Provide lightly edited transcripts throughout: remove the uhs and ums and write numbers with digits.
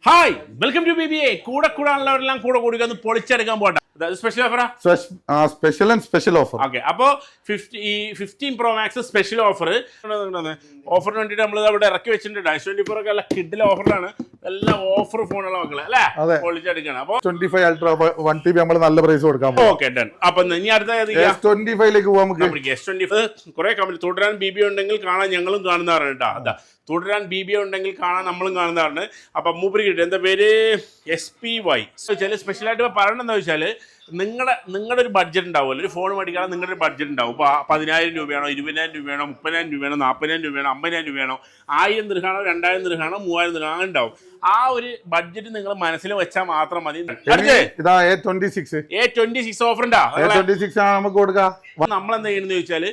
Hi welcome to BBA. കൂടെ കൂടാനുള്ളവരെല്ലാം കൂടെ കൂടി പൊളിച്ചെടുക്കാൻ പോട്ടെ. സ്പെഷ്യൽ ഓഫറാ? Special and special offer. Okay, അപ്പോൾ 15 Pro Max സ്പെഷ്യൽ ഓഫർ. ഓഫറിന് വേണ്ടിയിട്ട് നമ്മൾ അവിടെ ഇറക്കി വെച്ചിട്ടുണ്ട്. S24 ഒക്കെ എല്ലാം കിഡിലെ ഓഫറിലാണ്. എല്ലാം ഓഫർ ഫോണുള്ള മക്കളെ അല്ലേ പൊളിച്ചെടുക്കണം. അപ്പോൾ 25 അൾട്രാ 1TB നമ്മൾ നല്ല പ്രൈസ് കൊടുക്കാം. Okay done. അപ്പൊ ഇനി അടുത്ത S25ലേക്ക് പോകാം. നമുക്ക് S25 കുറെ കമ്പനി തുടരാൻ BBA ഉണ്ടെങ്കിൽ കാണാൻ ഞങ്ങളും കാണുന്നതാണ് കേട്ടോ. അതാ തുടരാൻ BBA ഉണ്ടെങ്കിൽ കാണാൻ നമ്മളും കാണുന്നതാണ്. അപ്പം മൂപ്പര് കിട്ടും. എന്താ പേര്? SPY. ചില സ്പെഷ്യലായിട്ട് പറയണമെന്ന് വെച്ചാൽ നിങ്ങളുടെ ഒരു ബഡ്ജറ്റ് ഉണ്ടാവുമല്ലോ. ഒരു ഫോൺ മേടിക്കാൻ നിങ്ങളുടെ ഒരു ബഡ്ജറ്റ് ഉണ്ടാവും. ഇപ്പോൾ 10,000 രൂപയാണോ, 20,000 രൂപയാണോ, 30,000 രൂപയാണോ, 40,000 രൂപയാണോ, 50,000 രൂപയാണോ, 1000 ദിർഹമാണോ, 2000 ദിർഹമാണോ, 3000 ദിർഹം അങ്ങനെ ഉണ്ടാവും. ആ ഒരു ബഡ്ജറ്റ് നിങ്ങൾ മനസ്സിൽ വെച്ചാൽ മാത്രം മതി. ഇതാ A26 ഓഫർ ഉണ്ടാ. നമുക്ക് കൊടുക്കാം. നമ്മൾ എന്താ ചെയ്യുന്നത് ചോദിച്ചാൽ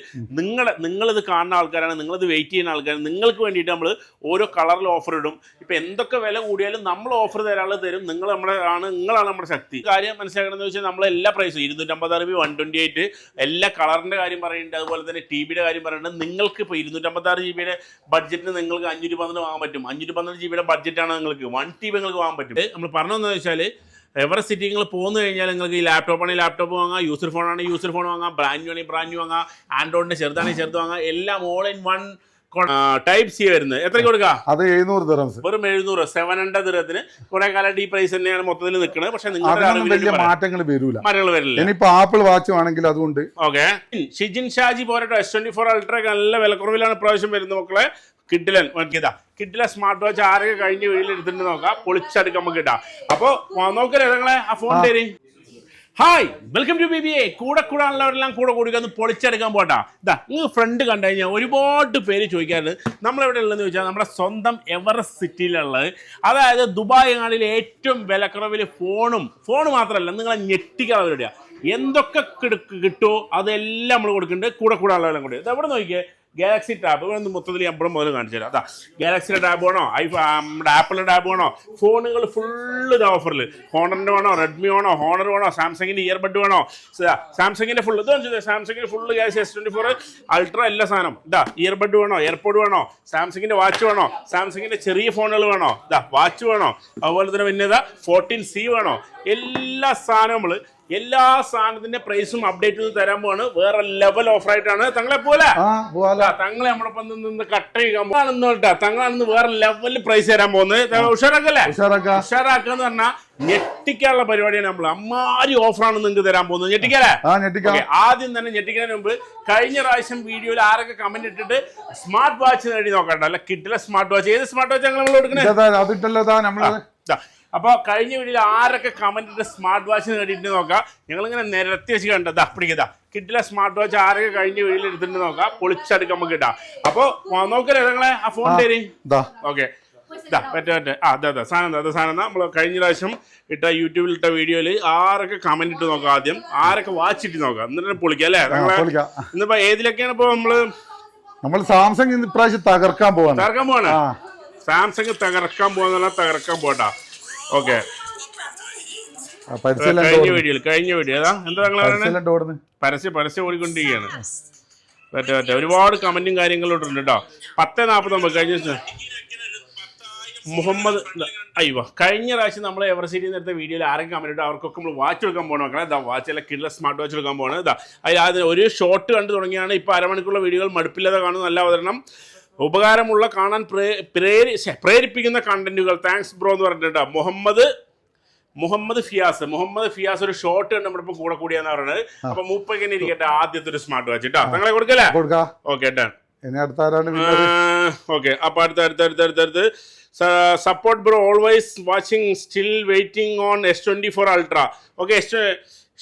നിങ്ങളിത് കാണുന്ന ആൾക്കാരാണ്, നിങ്ങളിത് വെയിറ്റ് ചെയ്യുന്ന ആൾക്കാരാണ്. നിങ്ങൾക്ക് വേണ്ടിയിട്ട് നമ്മൾ ഓരോ കളറിൽ ഓഫർ ഇടും. ഇപ്പം എന്തൊക്കെ വില കൂടിയാലും നമ്മൾ ഓഫർ തരാനുള്ളത് തരും. നിങ്ങളാണ് നമ്മുടെ ശക്തി. കാര്യം മനസ്സിലാക്കണമെന്ന് വെച്ചാൽ നമ്മൾ എല്ലാ പ്രൈസും 256 128 എല്ലാ കളറിൻ്റെ കാര്യം പറയുന്നുണ്ട്. അതുപോലെ തന്നെ TBയുടെ കാര്യം പറയുന്നുണ്ട്. നിങ്ങൾക്ക് ഇപ്പോൾ 256 GB ബഡ്ജറ്റിന് നിങ്ങൾക്ക് 512 വാങ്ങാൻ പറ്റും. 512 GB ബഡ്ജറ്റാണ് നിങ്ങൾക്ക് 1TB നിങ്ങൾക്ക് വാങ്ങാൻ പറ്റും. നമ്മൾ പറഞ്ഞതെന്ന് വെച്ചാൽ എവറസ്റ്റ് സിറ്റി നിങ്ങൾ പോന്നു കഴിഞ്ഞാൽ നിങ്ങൾക്ക് ഈ ലാപ്ടോപ്പാണെങ്കിൽ ലാപ്ടോപ്പ് വാങ്ങാം, യൂസർ ഫോൺ ആണെങ്കിൽ യൂസർ ഫോൺ വാങ്ങാം, ബ്രാൻഡ് ന്യൂ ആണെങ്കിൽ ബ്രാൻഡ് ന്യൂ വാങ്ങാം, ആൻഡ്രോയിഡിന്റെ ചെറുതാണെങ്കിൽ ചെറുത് വാങ്ങാം. എല്ലാം all in one type C വരുന്നത്. എത്രയ്ക്ക് കൊടുക്കാം? അത് 700 ദിർഹംസ്. വെറും 700 700 ദിർഹത്തിന് കുറെ കാലമായിട്ട് ഈ പ്രൈസ് തന്നെയാണ് മൊത്തത്തിൽ നിൽക്കുന്നത്. പക്ഷെ നിങ്ങളുടെ മാറ്റങ്ങൾ വരില്ല. ഇനിയിപ്പോ ആപ്പിൾ വാച്ച് ആണെങ്കിൽ അതുകൊണ്ട്. ഓക്കെ, ഷിജിൻ ഷാജി പോരട്ടോ. S24 അൾട്ര നല്ല വിലക്കുറവിലാണ് പ്രാവശ്യം വരുന്നത് മക്കളെ. കിഡിലെ സ്മാർട്ട് വാച്ച് ആരൊക്കെ കഴിഞ്ഞ വീട്ടിൽ എടുത്തിട്ട് നോക്കാം. പൊളിച്ചെടുക്കാം നമുക്ക് കിട്ടാം. അപ്പൊ നോക്കല്ലേ നിങ്ങളെ ആ ഫോൺ തരും. Hi welcome to BBA. കൂടെ കൂടാനുള്ളവരെല്ലാം കൂടെ കൂടി പൊളിച്ചെടുക്കാൻ പോട്ടാ. ഇതാ നിങ്ങൾ ഫ്രണ്ട് കണ്ടു കഴിഞ്ഞാൽ ഒരുപാട് പേര് ചോദിക്കാറുണ്ട് നമ്മളെവിടെ ഉള്ളതെന്ന് ചോദിച്ചാൽ നമ്മുടെ സ്വന്തം എവറസ്റ്റ് സിറ്റിയിലുള്ളത്. അതായത് ദുബായ് നാടിലെ ഏറ്റവും വിലക്കുറവിൽ ഫോൺ മാത്രമല്ല നിങ്ങളെ ഞെട്ടിക്കാവുന്നവരുടെയാണ്. എന്തൊക്കെ കിട്ടുമോ അതെല്ലാം നമ്മൾ കൊടുക്കുന്നുണ്ട്. കൂടെ കൂടാനുള്ളവരെല്ലാം കൂടി ഇത് എവിടെ നോക്കിയേ. ഗാലക്സി ടാബ് ഇവിടെ മൊത്തത്തിൽ എപ്പോഴും മുതൽ കാണിച്ചു തരാം. അതാ ഗാലക്സിയുടെ ടാബ് വേണോ, നമ്മുടെ ആപ്പിളിൻ്റെ ടാബ് വേണോ, ഫോണുകൾ ഫുള്ള് ഇത് ഓഫറിൽ. ഹോണറിൻ്റെ വേണോ, റെഡ്മി വേണോ, ഹോണർ വേണോ, സാംസങ്ങിൻ്റെ ഇയർബഡ് വേണോ, സാംസങ്ങിൻ്റെ ഫുള്ള് ഇത് സാംസങ്ങിൻ്റെ ഫുള്ള് ഗാലക്സി S24 അൾട്ര എല്ലാ സാധനം. ഇതാ ഇയർബഡ് വേണോ, എയർപോഡ് വേണോ, സാംസങ്ങിൻ്റെ വാച്ച് വേണോ, സാംസങ്ങിൻ്റെ ചെറിയ ഫോണുകൾ വേണോ, ഇതാ വാച്ച് വേണോ, അതുപോലെ തന്നെ പിന്നെ ഇതാ 14C വേണോ, എല്ലാ സാധനങ്ങൾ എല്ലാ സാധനത്തിന്റെ പ്രൈസും അപ്ഡേറ്റ് തരാൻ പോവാണ്. വേറെ ലെവൽ ഓഫർ ആയിട്ടാണ്. തങ്ങളെ പോലെ തങ്ങളെ നമ്മളൊപ്പം നിന്ന് കട്ട് ചെയ്യാൻ തങ്ങളാണെന്ന് വേറെ ലെവലിൽ പ്രൈസ് തരാൻ പോകുന്നത്. ഉഷാറാക്കല്ലേ? ഉഷാറാക്കാന്ന് പറഞ്ഞാൽ ഞെട്ടിക്കാനുള്ള പരിപാടിയാണ്. നമ്മൾ അമ്മാരി ഓഫറാണ് നിങ്ങൾക്ക് തരാൻ പോകുന്നത്. ഞെട്ടിക്കല്ലേ? ആദ്യം തന്നെ ഞെട്ടിക്കുന്നതിന് മുമ്പ് കഴിഞ്ഞ പ്രാവശ്യം വീഡിയോയിൽ ആരൊക്കെ കമന്റ് ഇട്ടിട്ട് സ്മാർട്ട് വാച്ച് നേടി നോക്കണ്ട. അല്ല കിട്ടില്ല സ്മാർട്ട് വാച്ച്. ഏത് സ്മാർട്ട് വാച്ച് നമ്മൾ കൊടുക്കുന്നത്? അപ്പോൾ കഴിഞ്ഞ വീഡിയോയിൽ ആരൊക്കെ കമന്റ് ഇട്ട് സ്മാർട്ട് വാച്ച് നേടിയിട്ട് നോക്കാം. ഞങ്ങളിങ്ങനെ നിരത്തി വെച്ച് കണ്ടതാ പിടിക്കതാ കിട്ടില്ല സ്മാർട്ട് വാച്ച് ആരൊക്കെ കഴിഞ്ഞ വീഡിയോയിൽ എടുത്തിട്ട് നോക്കാം. പൊളിച്ചെടുക്കാൻ നമുക്ക് കിട്ടാം. അപ്പോൾ നോക്കല്ലേ നിങ്ങളെ ആ ഫോൺ തരും. ഓക്കെ അതെ സാധനം നമ്മൾ കഴിഞ്ഞ പ്രാവശ്യം ഇട്ട യൂട്യൂബിൽ ഇട്ട വീഡിയോയിൽ ആരൊക്കെ കമന്റ് ഇട്ട് നോക്കാം. ആദ്യം ആരൊക്കെ വാച്ച് ഇട്ട് നോക്കാം. എന്നിട്ട് പൊളിക്കാം അല്ലേ? ഇന്നിപ്പോ ഏതിലൊക്കെയാണ് ഇപ്പൊ നമ്മൾ സാംസങ് ഇപ്രാവശ്യം തകർക്കാൻ പോവാണ്. സാംസങ് തകർക്കാൻ പോകട്ടാ. ഓക്കെ, കഴിഞ്ഞ വീഡിയോ ഏതാ എന്താ പരസ്യം ഓടിക്കൊണ്ടിരിക്കുകയാണ്. ഒരുപാട് കമന്റും കാര്യങ്ങളും ഇട്ടുണ്ട് കേട്ടോ. 10:49 കഴിഞ്ഞ മുഹമ്മദ് കഴിഞ്ഞ പ്രാവശ്യം നമ്മൾ എവറസ്റ്റ് എടുത്ത വീഡിയോയിൽ ആരെങ്കിലും കമന്റ് ഇട്ടോ അവർക്കൊക്കെ നമ്മൾ വാച്ച് എടുക്കാൻ പോകണം. മക്കളെ ഇതാ വാച്ച് അല്ല കിഡ്ല സ്മാർട്ട് വാച്ച് എടുക്കാൻ പോകണം. ഇതാ അതിൽ ഒരു ഷോർട്ട് കണ്ടു തുടങ്ങിയാണ്. ഇപ്പോൾ അരമണിക്കുള്ള വീഡിയോകൾ മടുപ്പില്ലാതെ കാണുന്ന നല്ല അവതരണം, ഉപകാരമുള്ള കാണാൻ പ്രേരിപ്പിക്കുന്ന കണ്ടന്റുകൾ. താങ്ക്സ് ബ്രോ എന്ന് പറഞ്ഞിട്ട് മുഹമ്മദ് ഫിയാസ് ഒരു ഷോർട്ട് കണ്ട് നമ്മുടെ ഇപ്പൊ കൂടെ കൂടിയാന്ന് പറയുന്നത്. അപ്പൊ മൂപ്പങ്ങനെ ഇരിക്കട്ടെ ആദ്യത്തെ ഒരു സ്മാർട്ട് വാച്ച് കേട്ടോ. തങ്ങളെ കൊടുക്കല്ലേ? Okay done. ഓക്കെ, അപ്പൊ അടുത്ത് support bro always watching still waiting on S24 Ultra. Okay,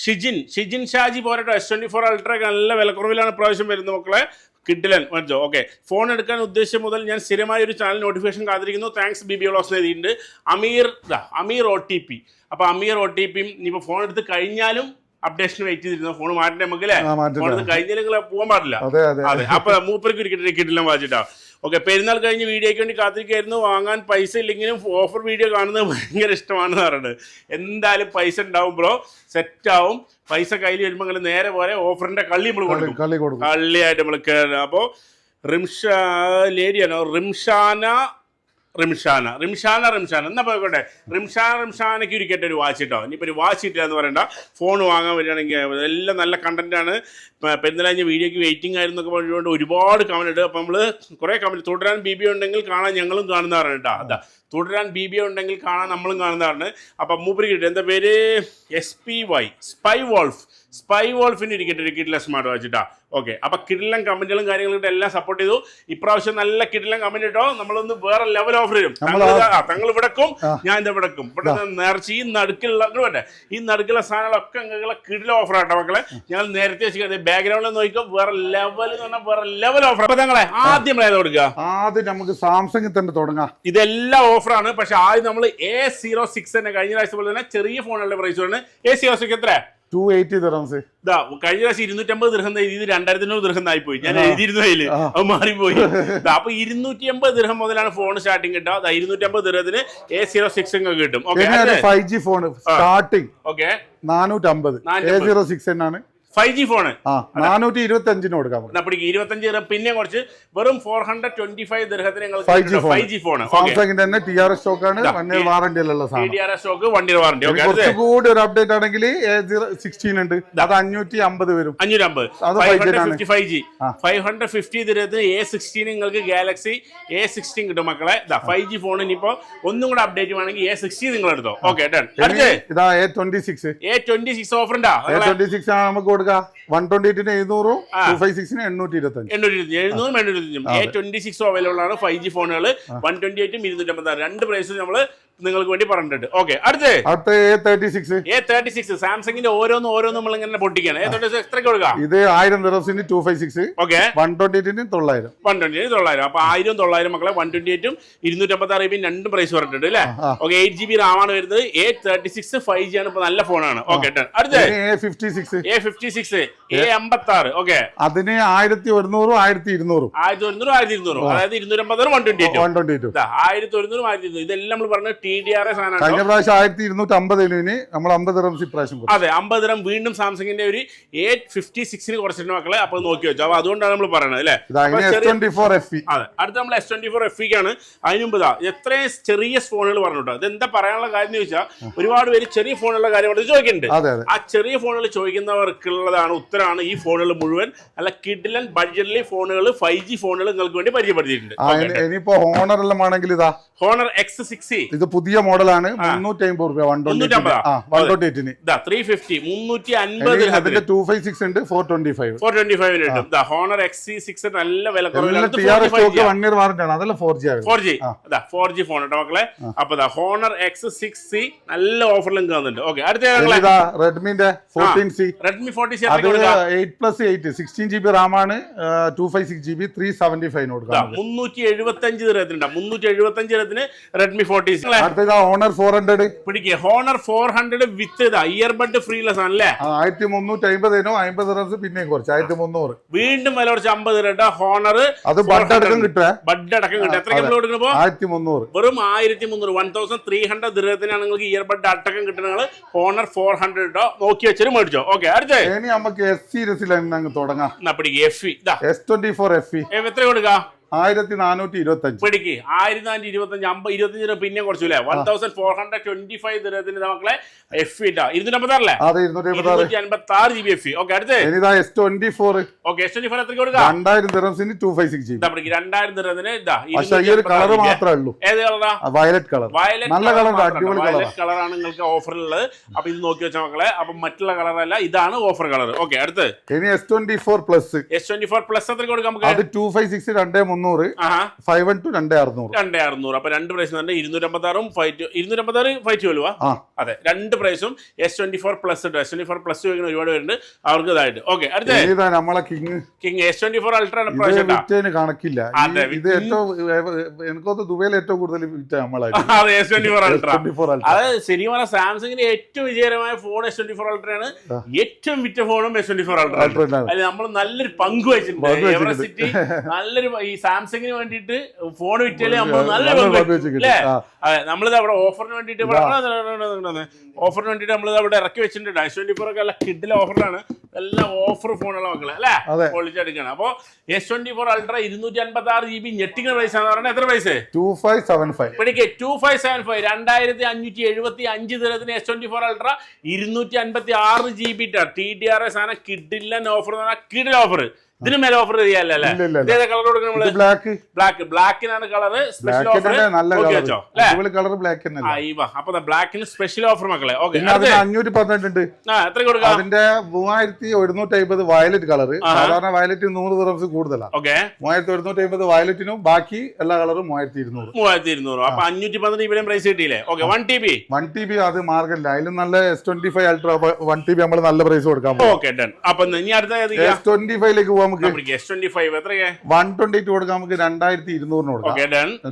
Shijin Shaji പോരട്ടോ. S24 അൾട്ര നല്ല വിലക്കുറവിലാണ് പ്രാവശ്യം വരുന്നത് മക്കളെ. കിഡിലൻ മനസ്സിലോ? ഓക്കെ, ഫോൺ എടുക്കാൻ ഉദ്ദേശിച്ച മുതൽ ഞാൻ സ്ഥിരമായ ഒരു ചാനൽ നോട്ടിഫിക്കേഷൻ കാത്തിരിക്കുന്നു. താങ്ക്സ് BBA വ്ളോഗ്സ് എഴുതിയിട്ടുണ്ട്. അമീർ OTP. അപ്പോൾ അമീർ OTPയും ഇനിയിപ്പോൾ ഫോൺ എടുത്ത് കഴിഞ്ഞാലും അപ്ഡേഷൻ വെയിറ്റ് ചെയ്തിരുന്നു. ഫോൺ മാറ്റേണ്ട നമുക്ക് അല്ലേ? ഫോൺ എടുത്ത് കഴിഞ്ഞാൽ പോകാൻ പാടില്ല. അതെ, അപ്പൊ മൂപ്പർക്ക് ഒരു കിഡിലൻ വാച്ചിട്ടാ. ഓക്കെ, പെരുന്നാൾ കഴിഞ്ഞ് വീഡിയോയ്ക്ക് വേണ്ടി കാത്തിരിക്കായിരുന്നു. വാങ്ങാൻ പൈസ ഇല്ലെങ്കിലും ഓഫർ വീഡിയോ കാണുന്നത് ഭയങ്കര ഇഷ്ടമാണെന്ന് പറയുന്നത്. എന്തായാലും പൈസ ഉണ്ടാവും ബ്രോ, സെറ്റാവും. പൈസ കയ്യിൽ വരുമ്പോൾ നിങ്ങൾ നേരെ പോലെ ഓഫറിന്റെ കള്ളി നമ്മൾ കൊടുക്കും. കള്ളിയായിട്ട് നമ്മൾ കയറുക. അപ്പോൾ ലേഡിയാണോ റിംഷാന റിംഷാന എന്നാ പോയിക്കോട്ടെ. റിംഷാനയ്ക്ക് ഇരിക്കട്ടെ ഒരു വാച്ച് കേട്ടോ. ഇനിയിപ്പോൾ ഒരു വാച്ച് ഇല്ല എന്ന് പറയണ്ട, ഫോൺ വാങ്ങാൻ വരികയാണെങ്കിൽ എല്ലാം നല്ല കണ്ടന്റാണ്. പെരുന്നാളഞ്ഞ വീഡിയോക്ക് വെയിറ്റിംഗ് ആയിരുന്നൊക്കെ പറഞ്ഞുകൊണ്ട് ഒരുപാട് കമന്റ് ഉണ്ട്. അപ്പം നമ്മൾ കുറേ കമന്റ്, തുടരാൻ BB ഉണ്ടെങ്കിൽ കാണാൻ ഞങ്ങളും കാണുന്നതാണ് കേട്ടോ. അതാ തുടരാൻ BB ഉണ്ടെങ്കിൽ കാണാൻ നമ്മളും കാണുന്നതാണ്. അപ്പം മൂപ്പര് കിട്ടും, എന്താ പേര്, SPY സ്പൈ വോൾഫിന് ഇരിക്കട്ടെ ഒരു കിഡിലൻ സ്മാർട്ട് വാച്ച് കേട്ടോ. ഓക്കെ, അപ്പൊ കിഡിലൻ കമന്റുകളും കാര്യങ്ങളും എല്ലാം സപ്പോർട്ട് ചെയ്തു. ഇപ്രാവശ്യം നല്ല കിഡിലൻ കമന്റ് ഇട്ടോ. നമ്മളൊന്ന് വേറെ ലെവൽ ഓഫർ ചെയ്യും. തങ്ങൾ ഇവിടക്കും, ഞാൻ ഇത് ഇവിടക്കും. ഇവിടെ നേർച്ച ഈ നടുക്കുള്ള സാധനങ്ങളൊക്കെ നിങ്ങളെ കിഡിലൻ ഓഫർ ആട്ടോ മക്കളെ. ഞങ്ങൾ നേരത്തെ വെച്ചിട്ട് ബാക്ക്ഗ്രൗണ്ടിൽ നോക്കിക്കോ, വേറെ ലെവൽ എന്ന് പറഞ്ഞാൽ വേറെ ലെവൽ ഓഫർ. അപ്പൊ ഞങ്ങളെ ആദ്യം ഏത് കൊടുക്കുക? ആദ്യം നമുക്ക് സാംസങ് തന്നെ തുടങ്ങാം. ഇതെല്ലാം ഓഫറാണ്. പക്ഷെ ആദ്യം നമ്മൾ A06 തന്നെ കഴിഞ്ഞ പ്രാവശ്യം പോലെ തന്നെ ചെറിയ ഫോണുകളുടെ പ്രൈസ് ആണ്. A06 എത്ര? 280 dirhams. കഴിഞ്ഞ പ്രാവശ്യം 250 ദിർഹം ഇത് 2500 ദിർഹം ആയി പോയി. ഞാൻ എഴുതിയിരുന്നു അതിൽ, അത് മാറിപ്പോയി. അപ്പൊ 280 ദിർഹം മുതലാണ് ഫോൺ സ്റ്റാർട്ടിങ് കിട്ടുക. 250 ദിർഹത്തിന് A06 കിട്ടും. 5G phone starting okay 450. A06 എന്നാണ് 5G ഫോണ് 425 കൊടുക്കാം. 25 ദിർഹം പിന്നെ കുറച്ച് വെറും 425 ദിർഹത്തിന് 5G ഫോൺ. സാംസങ്ങിന്റെ തന്നെ TRS സ്റ്റോക്ക് ആണ്, 1 ഇയർ വാറന്റി ഉള്ള സാധനം. TRS stock 1 year warranty. കുറച്ചുകൂടി ഒരു അപ്ഡേറ്റ് ആണെങ്കിൽ A16 ഉണ്ട്, അത് 550 വരും. 550 5G 550 ദിർഹത്തിന് A16 നിങ്ങൾക്ക് ഗാലക്സി A16 കിട്ടും മക്കളെ. 5G ഫോൺ ഇനിയിപ്പോ ഒന്നും കൂടെ അപ്ഡേറ്റ് വേണമെങ്കിൽ A60 നിങ്ങൾ എടുത്തോ. Okay done. ഇതാ A26 ഓഫർ ഉണ്ടാ. A26 നമുക്ക് 128 700, 256 825. 700 A26 അവൈലബിൾ ആണ്. 5G ഫോണുകൾ 128 256 രണ്ട് പ്രൈസ് നമ്മള് നിങ്ങൾക്ക് വേണ്ടി പറഞ്ഞിട്ടുണ്ട്. ഓക്കെ, അടുത്ത A36 സാംസങ്ങിന്റെ ഓരോന്നും നമ്മൾ ഇങ്ങനെ പൊട്ടിക്കാണ്. എത്രയ്ക്ക് കൊടുക്കാം? ഇത് 1000 ദിർഹംസിന് 256. ഓക്കെ, 128 900. 128 അപ്പൊ 1000 900 മക്കളെ. 128 256 രണ്ടും പ്രൈസ് പറഞ്ഞിട്ടുണ്ട് അല്ലേ. ഓക്കെ, 8GB RAM ആണ് വരുന്നത്. A36 5G ആണ്, ഇപ്പൊ നല്ല ഫോണാണ്. ഓക്കെ, അടുത്ത A56 A56 ഓക്കെ, അതിന് 1100 1200 അതായത് 250 128 1100 ഇതെല്ലാം നമ്മൾ പറഞ്ഞ TDRS ആണ്. കഴിഞ്ഞ പ്രാവശ്യം 1250 നമ്മൾ 50 ദിർഹംസ് ഇപ്രാവശ്യം. അതെ, 50 ദിർഹം വീണ്ടും സാംസങ്ങിന്റെ ഒരു A56 കുറച്ചിട്ട് മക്കളെ. അപ്പൊ നോക്കി വെച്ചോ. അപ്പൊ അതുകൊണ്ടാണ് നമ്മൾ പറയുന്നത് അല്ലേ. അതെ, അടുത്ത നമ്മൾ S24 FE ആണ്. അതിന് മുമ്പ് എത്രയും ചെറിയ ഫോണുകൾ പറഞ്ഞിട്ടോ. ഇതെന്താ പറയാനുള്ള കാര്യം എന്ന് ചോദിച്ചാൽ ഒരുപാട് പേര് ചെറിയ ഫോണുള്ള കാര്യം ചോദിക്കുന്നുണ്ട്. ആ ചെറിയ ഫോണുകൾ ചോദിക്കുന്നവർക്കുള്ളതാണ് ഉത്തരമാണ് ഈ ഫോണുകൾ മുഴുവൻ. അല്ല കിഡിലൻ ബഡ്ജറ്റിലെ ഫോണുകൾ 5G ഫോണുകൾ നിങ്ങൾക്ക് വേണ്ടി പരിചയപ്പെടുത്തിയിട്ടുണ്ട്. ഇനിയിപ്പോ ഹോണർ എല്ലാം ആണെങ്കിൽ ഇതാ ഹോണർ X6 ഇത് പുതിയ മോഡലാണ്. 350 രൂപ 128 350 350. അതിന്റെ 256 ഉണ്ട് 425 കിട്ടും. ഹോണർ X6 നല്ല വില കുറവിലാണ്. 1 ഇയർ വാറന്റി ആണ്. അതല്ല 4G ഫോൺ കേട്ടോ മക്കളെ. അപ്പൊ ഹോണർ X6 നല്ല ഓഫറിലും കാണുന്നുണ്ട്. ഓക്കെ, അടുത്ത റെഡ്മിന്റെ 14C. Redmi 14C 8+8 16GB RAM ആണ്. 256GB 375 കൊടുക്കാം. 375 ദിർഹത്തിനുണ്ട്. 375 ദിർഹത്തിന് റെഡ്മി 14C. ഹോണർ 400 പിടിക്കുക. ഹോണർ 400 വിത്ത് ഇയർബഡ് ഫ്രീലെസ് ആണല്ലേ. 1350 50 ദിർഹംസ് പിന്നെയും കുറച്ച് 1300 വീണ്ടും വില കുറച്ച് 50 രൂപ. ഹോണർ അത് ബഡ് അടക്കം കിട്ടുക. എത്ര കൊടുക്കുമ്പോ 1300 വെറും 1300 1300 ദിർഹത്തിനാണ് നിങ്ങൾക്ക് ഇയർബഡ് അടക്കം കിട്ടുന്നത്. ഹോണർ 400 നോക്കി വെച്ചാൽ മേടിച്ചോ. ഓക്കെ, അടുത്ത ഇനി നമുക്ക് S സീരീസിൽ തുടങ്ങാം. S24 FE എത്ര കൊടുക്കാം? 1425 പിടിക്ക്. 1425 25 രൂപ പിന്നെ കുറച്ചില്ലേ. 1425 ദിർഹത്തിന് മക്കളെ FE 256 256 GB FE. ഓക്കെ, അടുത്ത S24. ഓക്കെ, S24 എത്ര കൊടുക്കാം? 2000 ദിർഹംസിന് 256GB. 2000 ദിർഹത്തിന് കളർ മാത്രമേ ഉള്ളൂ. ഏത് കളറാ? Violet colour. നല്ല കളർ, അടിപൊളി കളറാണ് നിങ്ങൾക്ക് ഓഫറിലുള്ളത്. അപ്പൊ ഇത് നോക്കി വെച്ച മക്കളെ. അപ്പൊ മറ്റുള്ള കളറല്ല, ഇതാണ് ഓഫർ കളർ. ഓക്കെ, അടുത്ത് ഇനി S24 പ്ലസ്. S24 പ്ലസ് എത്ര കൊടുക്കാം? അത് 256 2300 512 2600. അപ്പൊ രണ്ട് പ്രൈസ് 256 512 അതെ, രണ്ട് പ്രൈസും S24 പ്ലസ്. S24 പ്ലസ് ചോദിക്കുന്ന ഒരുപാട് പേരുണ്ട്, അവർക്ക് ഇതായിട്ട്. ഓക്കെ, അടുത്ത നമ്മളെ കിങ് S24 അൾട്രാ കണക്കില്ല. ഇത് ഏറ്റവും എനിക്കൊന്ന് ദുബൈയിൽ ഏറ്റവും കൂടുതൽ S24 അൾട്രാ. അത് ശരിക്കും പറഞ്ഞാൽ സാംസങ്ങിന്റെ ഏറ്റവും വിജയകരമായ ഫോൺ S24 അൾട്രാ ആണ്. ഏറ്റവും വിറ്റ ഫോണും S24 അൾട്രാ. അതിൽ നമ്മൾ നല്ലൊരു പങ്ക് വെച്ചിട്ടുണ്ട്. എവറസിറ്റി നല്ലൊരു ഈ സാംസങ്ങിന് വേണ്ടിയിട്ട് ഫോൺ വിറ്റാല് നമ്മൾ നല്ല അല്ലേ അതെ നമ്മളിത് അവിടെ ഓഫറിന് വേണ്ടിയിട്ട് ഓഫറിന് വേണ്ടിയിട്ട് നമ്മളിത് അവിടെ ഇറക്കി വെച്ചിട്ടുണ്ട് S24 ഒക്കെ നല്ല കിഡിലെ ഓഫറിലാണ് എല്ലാ ഓഫർ ഫോണുള്ള മക്കളെ അല്ലേ പൊളിച്ചെടുക്കണം. അപ്പൊ S24 Ultra 256 GB ഞെട്ടിക്കുന്ന പ്രൈസ് ആണെന്ന് പറഞ്ഞാൽ എത്ര പ്രൈസ്? 2575. പിടിക്ക് 2575 2575 ദിനത്തിന് S24 Ultra 256 GB TDRS ആണ്. കിഡില്ല ഓഫർ എന്ന് പറഞ്ഞാൽ കിഡിൽ ഓഫർ. ഇതിന് മേലെ ഓഫർ ചെയ്യാല്ലേ? കളർ കൊടുക്കണം ബ്ലാക്കിനാണ് കളറ് സ്പെഷ്യൽ ഓഫർ. അപ്പൊ ബ്ലാക്കിന് സ്പെഷ്യൽ ഓഫർ മക്കളെ. $518 എത്ര കൊടുക്കാം? അതിന്റെ 3150 വയലറ്റ് കളർ. സാധാരണ വയലറ്റ് 100 ദിർഹംസ് കൂടുതലാണ്. 3150 വയലറ്റിനും ബാക്കി എല്ലാ കളറും 3200. അപ്പൊ 518 ഇവിടെയും പ്രൈസ് കിട്ടിയില്ലേ? 1 TB അത് മാർഗമില്ല. അതിലും നല്ല S25 Ultra 1 TB നമ്മൾ നല്ല പ്രൈസ് കൊടുക്കാം. അപ്പൊ ഇനി അടുത്ത S25ലേക്ക് പോവാം. S25 എത്രയാ? 128 കൊടുക്കാം. നമുക്ക് 2200 കൊടുക്കാം.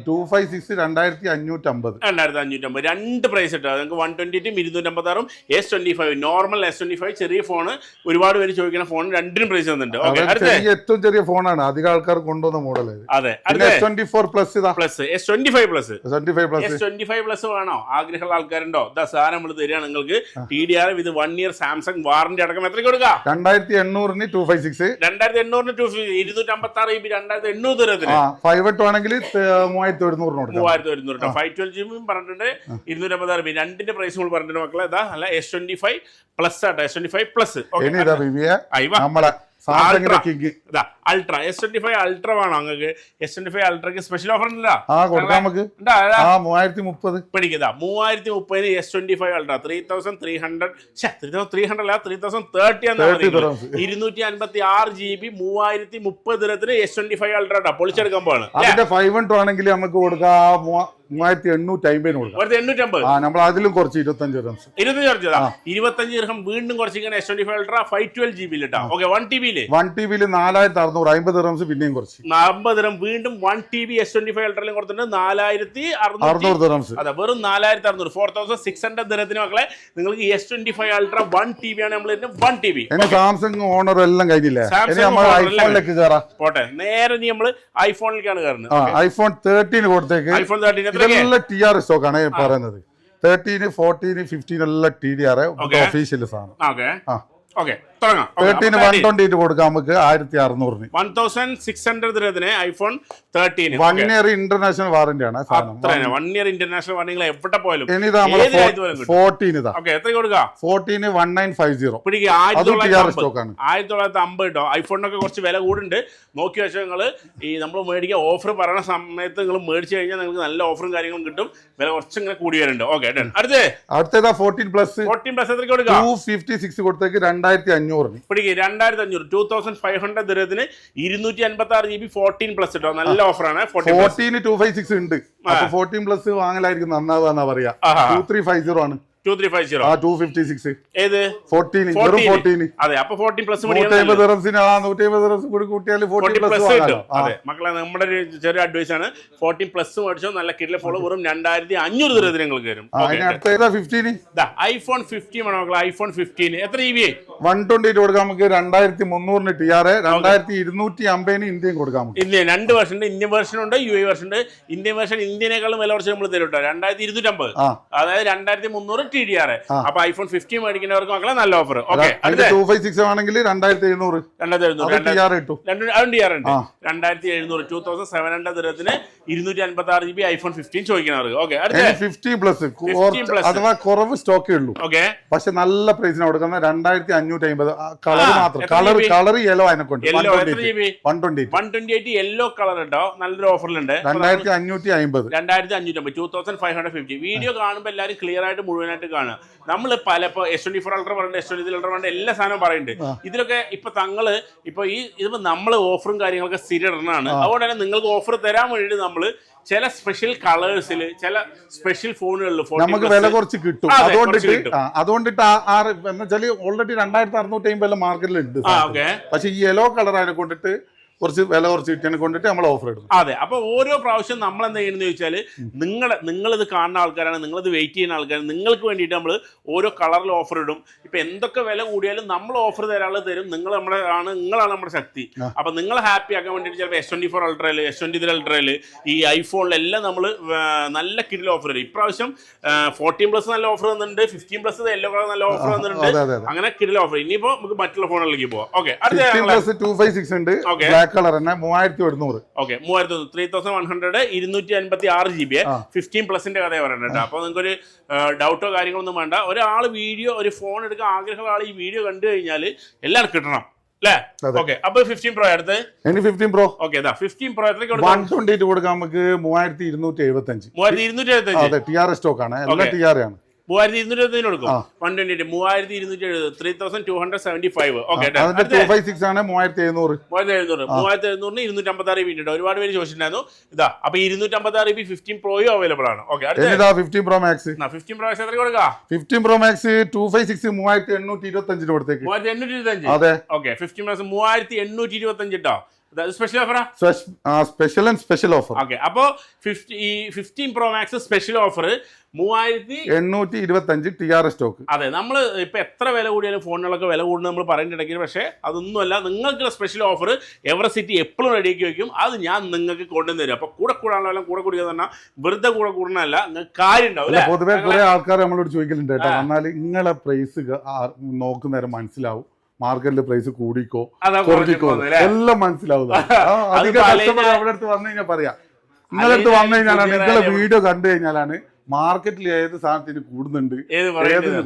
256 2550. രണ്ട് പ്രൈസ് ഇട്ടോ നിങ്ങൾക്ക്. 128 256 S25 നോർമൽ S25 ചെറിയ ഫോണ്. ഒരുപാട് പേര് ചോദിക്കുന്ന ഫോൺ രണ്ടിനും പ്രൈസ് തന്നിട്ടുണ്ട്. ഏറ്റവും ചെറിയ ഫോണാണ് അധികം ആൾക്കാർ കൊണ്ടുവന്ന മോഡൽ. അതെ S24 പ്ലസ് S25 പ്ലസ് വേണോ? ആഗ്രഹമുള്ള ആൾക്കാരുണ്ടോ? സാധനം നമ്മൾ തരികയാണ് നിങ്ങൾക്ക്. TDR വിത്ത് 1 year സാംസങ് വാറന്റി അടക്കം എത്ര കൊടുക്കാം? 2800 256 256 256 GB 2800 512 ആണെങ്കിൽ 3100 512 GB പറഞ്ഞിട്ടുണ്ട്. 256 രണ്ടിന്റെ പ്രൈസ് നമ്മൾ പറഞ്ഞിട്ടുണ്ട് മക്കളെ. ഇതാ അല്ല S25 പ്ലസ് ആട്ടോ. S25 plus ultra S25 ultra വേണോ നിങ്ങൾക്ക്? S25 അൾട്രക്ക് സ്പെഷ്യൽ ഓഫർ ഉണ്ടല്ലോ. 3030 പിടിക്കുക. 3030 S25 അൾട്ര 3300 3030 256 GB 3030 ദിനത്തിന് S25 അൾട്ര പൊളിച്ചെടുക്കാൻ പോവാണ്. 512 ആണെങ്കിൽ നമുക്ക് കൊടുക്കാം 3850 കൊടുക്കാം. നമ്മൾ അതിലും കുറച്ച് 25 ദിർഹം വീണ്ടും കുറച്ചിങ്ങനെ S25 ultra 512 GB ലിട്ടാ. 1 TB 4650 dirhams പിന്നെയും കുറച്ച് 50 ദിർഹം വീണ്ടും 1 TB S25 അൾട്രയിലും കൊടുത്തിട്ടുണ്ട് 4600 ദിർഹംസ്. അതെ വെറും 4600 4600 ദിനത്തിന് മക്കളെ നിങ്ങൾക്ക് S25 അൾട്ര 1 TB ആണ് നമ്മൾ 1 TB. സാംസങ് ഓണർ എല്ലാം കഴിഞ്ഞില്ലേ? ഐഫോണിലേക്ക് കയറാം. പോട്ടെ നേരെ നമ്മൾ ഐഫോണിലേക്കാണ് കയറുന്നത്. ഐഫോൺ 13 കൊടുത്തേക്ക്. ഐഫോൺ 13 ഇതെല്ലാം TR സ്റ്റോക്ക് ആണ് പറയുന്നത്. 13 14 15 എല്ലാം TDR ഒഫീഷ്യൽ സാധനം. 13 128 കൊടുക്കാം നമുക്ക് 1600 1600 ദിനത്തിന് ഐഫോൺ 13 1 ഇയർ ഇന്റർനാഷണൽ വാറന്റി ആണ് സാധനം. 1 ഇയർ ഇന്റർനാഷണൽ വാറന്റി എവിടെ പോയാലും. 14 ഇതാ. എത്ര കൊടുക്കാം? 14 1950 പിടിക്കുക. 1950 കേട്ടോ. ഐഫോണിനൊക്കെ കുറച്ച് വില കൂടുണ്ട്. നോക്കി വെച്ചാൽ നിങ്ങൾ ഈ നമ്മൾ മേടിക്കുക ഓഫർ പറയുന്ന സമയത്ത് നിങ്ങൾ മേടിച്ചു കഴിഞ്ഞാൽ നിങ്ങൾക്ക് നല്ല ഓഫറും കാര്യങ്ങളും കിട്ടും. വില കുറച്ച് ഇങ്ങനെ കൂടി വരുന്നുണ്ട്. അടുത്തതാ 14 പ്ലസ് എത്ര കൊടുക്കാം? 256 കൊടുത്തേക്ക് 2500 പിടിക്കുക. 2500 2500 ദിനത്തിന് 256 GB 14 പ്ലസ് കേട്ടോ. നല്ല ഓഫറാണ്. 14 256 ഉണ്ട്. 14 പ്ലസ് വാങ്ങലായിരിക്കും നന്നാവാന്നാ പറയാ. 2350 ആണ്. 256 ഏത് 14 അതെ. അപ്പൊ 14 പ്ലസ് കൂട്ടിയാൽ അതെ മക്കളെ നമ്മുടെ ഒരു ചെറിയ അഡ്വൈസ് ആണ്. 14 പ്ലസ് മേടിച്ചോ നല്ല കിഡിലെ ഫോൺ വെറും 2500 ദിനത്തിന് നിങ്ങൾക്ക് വരും. ഐഫോൺ 15 വേണം മക്കളെ. ഐഫോൺ 15 എത്ര GB? 128 കൊടുക്കാം നമുക്ക്. 2300 TR 2250 ഇന്ത്യൻ കൊടുക്കാം. ഇന്ത്യൻ രണ്ട് വേർഷൻ ഉണ്ട്. ഇന്ത്യൻ വേർഷൻ ഉണ്ട്, UAE വേർഷൻ ഉണ്ട്. ഇന്ത്യൻ വേർഷൻ ഇന്ത്യനേക്കാളും വില കുറച്ച് നമ്മൾ തരും കേട്ടോ. 2250 അതായത് 2300 TDR. അപ്പൊ ഐഫോൺ 15 മേടിക്കുന്നവർക്ക് മക്കളെ നല്ല ഓഫർ. 256 ആണെങ്കിൽ 2700 2700 ദിനത്തിന് 256 GB ഐഫോൺ 15 ചോദിക്കുന്നവർക്ക്. 50 പ്ലസ് അഥവാ കുറവ് സ്റ്റോക്കേ ഉള്ളൂ. പക്ഷെ നല്ല പ്രൈസിന് കൊടുക്കുന്ന 2550 കളർ മാത്രം. കളർ യെല്ലോ അതിനെക്കൊണ്ട് 128 യെല്ലോ കളർ ഉണ്ടോ. നല്ലൊരു ഓഫറിലുണ്ട്. 2550 2550 വീഡിയോ കാണുമ്പോൾ എല്ലാവരും ക്ലിയർ ആയിട്ട് മുഴുവനായിട്ട് കാണുക. നമ്മൾ പല ഇപ്പൊ S24 അൾട്ര പറയുന്നത് S23 അൾട്ര പറയുന്നത് എല്ലാ സാധനവും പറയുന്നുണ്ട്. ഇതിലൊക്കെ ഇപ്പൊ തങ്ങള് ഇപ്പൊ ഇതിപ്പോ നമ്മള് ഓഫറും കാര്യങ്ങളൊക്കെ സ്ഥിരം ഇടണാണ്. അതുകൊണ്ട് തന്നെ നിങ്ങൾക്ക് ഓഫർ തരാൻ വേണ്ടിയിട്ട് നമ്മള് ചില സ്പെഷ്യൽ കളേഴ്സിൽ ചില സ്പെഷ്യൽ ഫോണുകളിൽ നമുക്ക് വില കുറച്ച് കിട്ടും. അതുകൊണ്ടിട്ട് ഓൾറെഡി 2650 മാർക്കറ്റിലുണ്ട്. പക്ഷെ ഈ യെല്ലോ കളർ അതിനെ കൊണ്ടിട്ട് കുറച്ച് വില കുറച്ച് കിട്ടിയാണ് കൊണ്ടിട്ട് നമ്മൾ ഓഫർ ഇടും. അതെ, അപ്പൊ ഓരോ പ്രാവശ്യം നമ്മൾ എന്താ ചെയ്യുന്നത് ചോദിച്ചാൽ നിങ്ങളിത് കാണുന്ന ആൾക്കാരാണ്, നിങ്ങളിത് വെയിറ്റ് ചെയ്യുന്ന ആൾക്കാരാണ്, നിങ്ങൾക്ക് വേണ്ടിയിട്ട് നമ്മൾ ഓരോ കളറിൽ ഓഫർ ഇടും. ഇപ്പൊ എന്തൊക്കെ വില കൂടിയാലും നമ്മൾ ഓഫർ തരാനുള്ളത് തരും. നിങ്ങളാണ് നമ്മുടെ ശക്തി. അപ്പൊ നിങ്ങളെ ഹാപ്പി ആക്കാൻ വേണ്ടിയിട്ട് ചിലപ്പോൾ S24 അൾട്രയിൽ, S23 അൾട്രയിൽ, ഈ ഐഫോണിലെല്ലാം നമ്മൾ നല്ല കിടിൽ ഓഫർ തരും. ഇപ്രാവശ്യം 14+ നല്ല ഓഫർ തന്നിട്ടുണ്ട്, 15+ യെല്ലോ കളർ നല്ല ഓഫർ തന്നിട്ടുണ്ട്. അങ്ങനെ കിടിൽ ഓഫർ. ഇനിയിപ്പോ നമുക്ക് മറ്റുള്ള ഫോണുകളിലേക്ക് പോവാം. ഓക്കെ, അടുത്ത 256 ഉണ്ട്, ബ്ലാക്ക് കളർ തന്നെ 3700. ഓക്കെ, 3100 256 GB 15+ന്റെ കഥ പറയുന്നത്. അപ്പൊ നിങ്ങൾക്ക് ഒരു ഡൗട്ടോ കാര്യങ്ങളൊന്നും വേണ്ട. ഒരാൾ വീഡിയോ, ഒരു ഫോൺ എടുക്കാൻ ആഗ്രഹമുള്ള ആൾ ഈ വീഡിയോ കണ്ടു കഴിഞ്ഞാൽ എല്ലാവർക്കും കിട്ടണം അല്ലേ? ഓക്കെ, അപ്പൊ 15 Pro അടുത്ത് 15 Pro. ഓക്കെ, 15 Pro എത്രയ്ക്ക് 128 കൊടുക്കാം നമുക്ക് 3275. 3275. അതെ, TR സ്റ്റോക്ക് ആണ്, എല്ലാം TR ആണ്. 3275 കൊടുക്കും. 128 3270 3275. ഓക്കെ, 256 ആണ് 3700. 3700 256 GB ഉണ്ട്. ഒരുപാട് പേര് ചോദിച്ചിട്ടുണ്ടായിരുന്നു. ഇതാ, അപ്പൊ 256 GB 15 Proയും അവൈലബിൾ ആണ്. Okay, 15 Pro Max. 15 Pro Max എത്ര കൊടുക്കാം? 15 Pro Max 256 3825 കൊടുത്തേക്ക്. 3825. അതെ, ഓക്കെ, 15 Pro Max 3825 കേട്ടോ. സ്പെഷ്യൽ ഓഫറാ? Special and special offer. Okay, അപ്പൊ 15 Pro Max special offer 3825 TR stock. അതെ, നമ്മൾ ഇപ്പൊ എത്ര വില കൂടിയാലും ഫോണുകളൊക്കെ വില കൂടുന്നത് നമ്മൾ പറയുന്നുണ്ടെങ്കിൽ, പക്ഷേ അതൊന്നുമല്ല. നിങ്ങൾക്ക് സ്പെഷ്യൽ ഓഫർ എവറസിറ്റി എപ്പോഴും റെഡിയാക്കി വെക്കും. അത് ഞാൻ നിങ്ങൾക്ക് കൊണ്ടുവരും. അപ്പൊ കൂടെ കൂടാനുള്ള കൂടെ കൂടിയ പറഞ്ഞാൽ വെറുതെ കൂടെ കൂടണല്ല, നിങ്ങൾക്ക് കാര്യം ഉണ്ടാവും. പൊതുവെ കുറെ ആൾക്കാർ നമ്മളോട് ചോദിക്കലുണ്ട് കേട്ടോ, എന്നാൽ നിങ്ങളെ പ്രൈസ് നോക്കുന്നേരം മനസ്സിലാവും മാർക്കറ്റിലെ പ്രൈസ് കൂടിക്കോ കുറഞ്ഞിക്കോ എല്ലാം മനസ്സിലാവും. അധികം കസ്റ്റമർ അവിടെ അടുത്ത് വന്നു കഴിഞ്ഞാൽ പറയാം, നിങ്ങളുടെ അടുത്ത് വന്നു കഴിഞ്ഞാലാണ്, നിങ്ങളെ വീഡിയോ കണ്ടു കഴിഞ്ഞാലാണ് മാർക്കറ്റിൽ ഏത് സാധനത്തിന് കൂടുന്നുണ്ട്, ഏത്